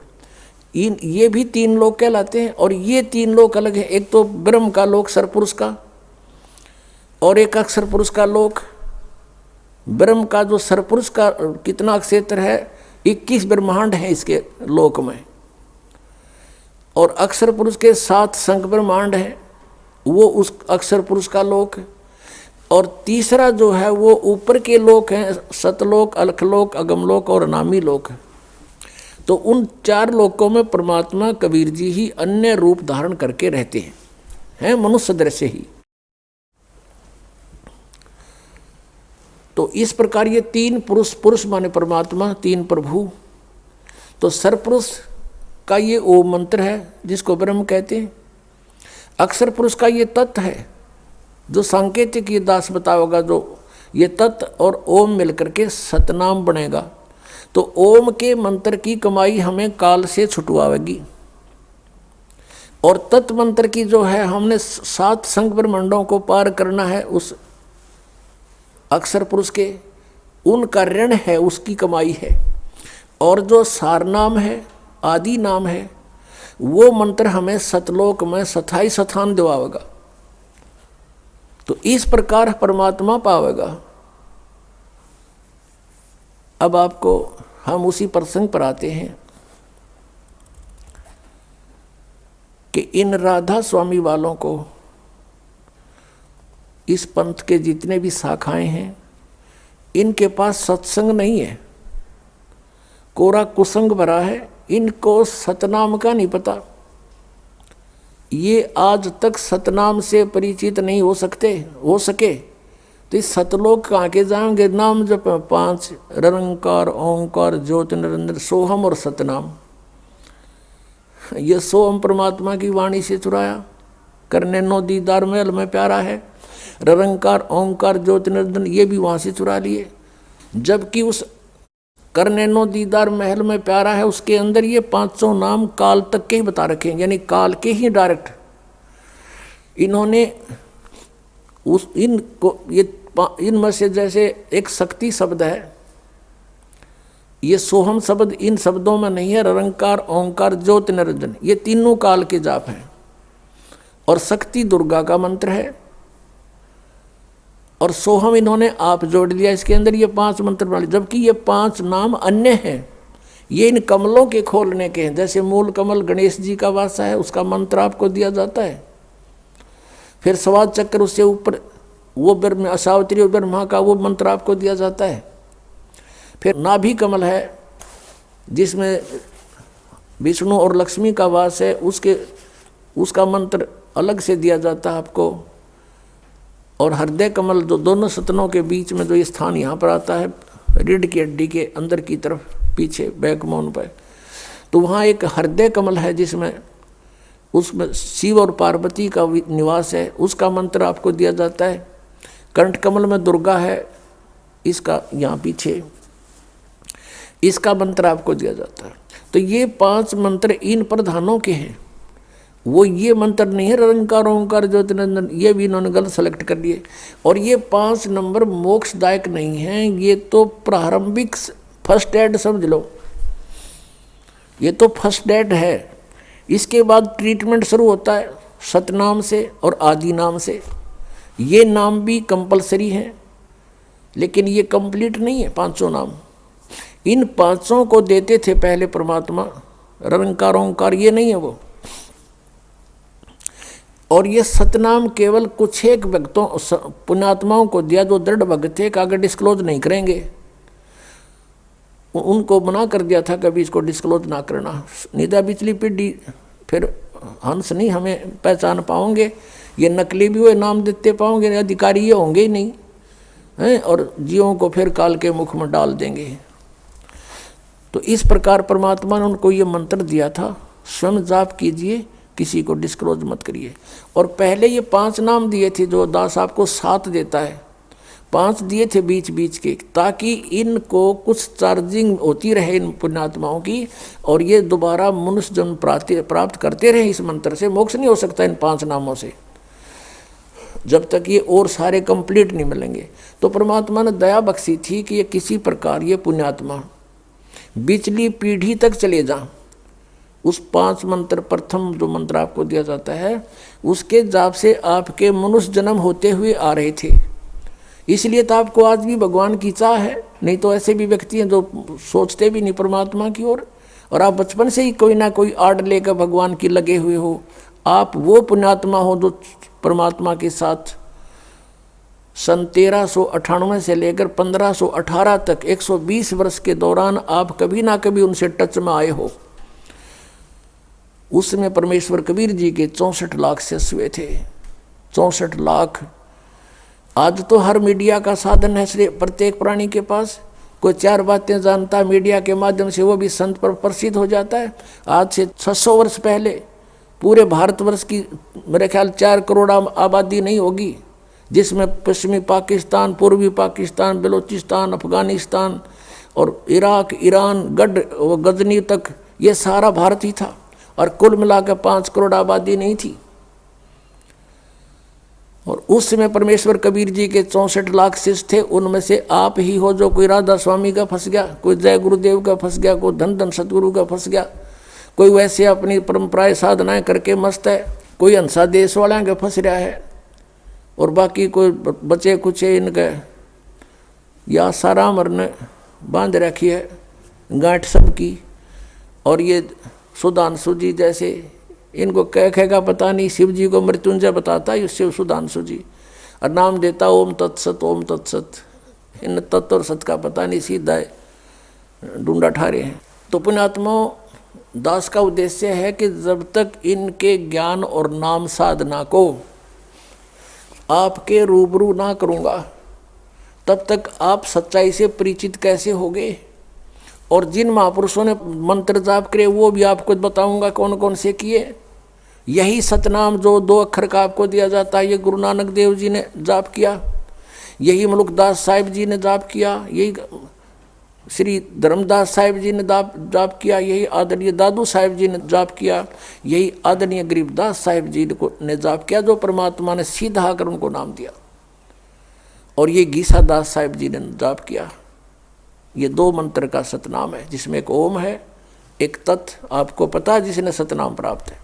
ये भी 3 लोक कहलाते हैं। और ये 3 लोक अलग है, एक तो ब्रह्म का लोक सरपुरुष का, और एक अक्षर पुरुष का लोक। ब्रह्म का जो सरपुरुष का कितना क्षेत्र है, 21 ब्रह्मांड है इसके लोक में, और अक्षर पुरुष के 7 संख ब्रह्मांड है, वो उस अक्षर पुरुष का लोक है। और तीसरा जो है वो ऊपर के लोक हैं, सतलोक, अलखलोक, अगमलोक और अनामी लोक। तो उन 4 लोकों में परमात्मा कबीर जी ही अन्य रूप धारण करके रहते हैं मनुष्य दृश्य ही। तो इस प्रकार ये 3 पुरुष, पुरुष माने परमात्मा, 3 प्रभु। तो सरपुरुष का ये ओम मंत्र है जिसको ब्रह्म कहते हैं। अक्षर पुरुष का ये तत्व है जो सांकेतिक ये दास बताओगा, जो ये तत्व और ओम मिलकर के सतनाम बनेगा। तो ओम के मंत्र की कमाई हमें काल से छुटवाएगी, और तत्व मंत्र की जो है हमने 7 संख ब्रह्मांडों को पार करना है उस अक्षर पुरुष के, उनका ऋण है, उसकी कमाई है। और जो सार नाम है, आदि नाम है, वो मंत्र हमें सतलोक में स्थायी स्थान दिवाएगा। तो इस प्रकार परमात्मा पावेगा। अब आपको हम उसी प्रसंग पर आते हैं कि इन राधा स्वामी वालों को, इस पंथ के जितने भी शाखाएं हैं, इनके पास सत्संग नहीं है, कोरा कुसंग भरा है। इनको सतनाम का नहीं पता, ये आज तक सतनाम से परिचित नहीं हो सके। तो इस सतलोक कहाँ के जाएंगे? नाम जप 5 निरंकार, ओंकार, ज्योति, निरंजन, सोहम और सतनाम। ये सोहम परमात्मा की वाणी से चुराया, करने नो दीदार महल में प्यारा है। निरंकार, ओंकार, ज्योति, निरंजन ये भी वहाँ से चुरा लिए। जबकि उस करने नो दीदार महल में प्यारा है उसके अंदर ये 500 नाम काल तक के ही बता रखे हैं, यानी काल के ही डायरेक्ट इन्होंने उस इनको ये इनमें से जैसे एक शक्ति शब्द है, ये सोहम शब्द इन शब्दों में नहीं है। निरंकार, ओंकार, ज्योति, निरंजन ये तीनों काल के जाप हैं, और शक्ति दुर्गा का मंत्र है, और सोहम इन्होंने आप जोड़ दिया इसके अंदर। ये 5 मंत्र वाले, जबकि ये 5 नाम अन्य हैं, ये इन कमलों के खोलने के हैं। जैसे मूल कमल गणेश जी का वासा है, उसका मंत्र आपको दिया जाता है। फिर स्वाद चक्र, उससे ऊपर वो ब्रह्म, सावित्री और ब्रह्मा का वो मंत्र आपको दिया जाता है। फिर नाभि कमल है जिसमें विष्णु और लक्ष्मी का वास है, उसका मंत्र अलग से दिया जाता है आपको। और हृदय कमल जो दोनों सतनों के बीच में जो ये स्थान यहाँ पर आता है, रीढ़ की हड्डी के अंदर की तरफ पीछे बैकबोन पर, तो वहाँ एक हृदय कमल है जिसमें उसमें शिव और पार्वती का निवास है, उसका मंत्र आपको दिया जाता है। कंठ कमल में दुर्गा है, इसका यहाँ पीछे इसका मंत्र आपको दिया जाता है। तो ये 5 मंत्र इन प्रधानों के हैं। वो ये मंत्र नहीं है निरंकार, ओंकार, ज्योति, निरंजन, ये भी इन्होंने गलत सेलेक्ट कर लिए। और ये 5 नंबर मोक्षदायक नहीं हैं, ये तो प्रारंभिक फर्स्ट एड समझ लो, ये तो फर्स्ट एड है। इसके बाद ट्रीटमेंट शुरू होता है सतनाम से और आदि नाम से। ये नाम भी कंपलसरी हैं, लेकिन ये कंप्लीट नहीं है 500 नाम। इन 500 को देते थे पहले परमात्मा, निरंकार, ओंकार ये नहीं है वो। और ये सतनाम केवल कुछ एक भक्तों, पुण्यात्माओं को दिया जो दृढ़ भक्त थे, आगे डिस्क्लोज नहीं करेंगे। उनको मना कर दिया था कभी इसको डिस्क्लोज ना करना। निदा बिचली पीढ़ी फिर हंस नहीं हमें पहचान पाओगे, ये नकली भी हुए नाम देते पाओगे, अधिकारी ये होंगे ही नहीं हैं, और जीवों को फिर काल के मुख में डाल देंगे। तो इस प्रकार परमात्मा ने उनको ये मंत्र दिया था, स्वयं जाप कीजिए, किसी को डिस्क्लोज मत करिए। और पहले ये 5 नाम दिए थे, जो दास आपको 7 देता है, 5 दिए थे बीच बीच के, ताकि इनको कुछ चार्जिंग होती रहे इन पुण्यात्माओं की, और ये दोबारा मनुष्य जन्म प्राप्त करते रहे इस मंत्र से। मोक्ष नहीं हो सकता इन 5 नामों से जब तक ये और सारे कंप्लीट नहीं मिलेंगे। तो परमात्मा ने दया बख्शी थी कि ये किसी प्रकार ये पुण्यात्मा बिचली पीढ़ी तक चले जाएं। उस 5 मंत्र, प्रथम जो मंत्र आपको दिया जाता है उसके जाप से आपके मनुष्य जन्म होते हुए आ रहे थे। इसलिए तो आपको आज भी भगवान की चाह है। नहीं तो ऐसे भी व्यक्ति हैं जो सोचते भी नहीं परमात्मा की ओर, और आप बचपन से ही कोई ना कोई आड़ लेकर भगवान की लगे हुए हो। आप वो पुण्यात्मा हो जो परमात्मा के साथ सन 1398 से लेकर 1518 तक 120 वर्ष के दौरान आप कभी ना कभी उनसे टच में आए हो। उसमें परमेश्वर कबीर जी के 64 लाख शिष्य थे। 64 लाख। आज तो हर मीडिया का साधन है प्रत्येक प्राणी के पास। कोई 4 बातें जानता मीडिया के माध्यम से, वो भी संत पर प्रसिद्ध हो जाता है। आज से 600 वर्ष पहले पूरे भारतवर्ष की मेरे ख्याल 4 करोड़ आबादी नहीं होगी, जिसमें पश्चिमी पाकिस्तान, पूर्वी पाकिस्तान, बलूचिस्तान, अफगानिस्तान और इराक, ईरान, गजनी तक ये सारा भारत ही था, और कुल मिलाकर 5 करोड़ आबादी नहीं थी। और उस समय परमेश्वर कबीर जी के 64 लाख शिष्य थे। उनमें से आप ही हो जो कोई राधा स्वामी का फंस गया, कोई जय गुरुदेव का फंस गया, कोई धन धन सतगुरु का फंस गया, कोई वैसे अपनी परंपराएं साधनाएं करके मस्त है, कोई हंसा देश वाला के फंस रहा है, और बाकी कोई बचे कुछ इनके या सारा मरने बांध रखी है गांठ सबकी। और ये सुधांशु जी जैसे, इनको कहेगा पता नहीं, शिव जी को मृत्युंजय बताता है शिव सुधांशु जी, और नाम देता ओम तत्सत ओम तत्सत। इन तत्व और सत का पता नहीं, सीधा ढूंढा ठारे हैं। तो पुण्यात्माओं, दास का उद्देश्य है कि जब तक इनके ज्ञान और नाम साधना को आपके रूबरू ना करूँगा तब तक आप सच्चाई से परिचित कैसे होगे। और जिन महापुरुषों ने मंत्र जाप करे वो भी आपको बताऊंगा कौन कौन से किए। यही सतनाम जो 2 अक्षर का आपको दिया जाता है, ये गुरु नानक देव जी ने जाप किया, यही मलुकदास साहिब जी ने जाप किया, यही श्री धर्मदास साहिब जी ने जाप किया, यही आदरणीय दादू साहिब जी ने जाप किया, यही आदरणीय गरीबदास साहिब जी ने जाप किया, जो परमात्मा ने सीधा आकर उनको नाम दिया। और ये गीसा दास साहिब जी ने जाप किया। ये 2 मंत्र का सतनाम है, जिसमें एक ओम है, एक तत्। आपको पता है जिसने सतनाम प्राप्त है।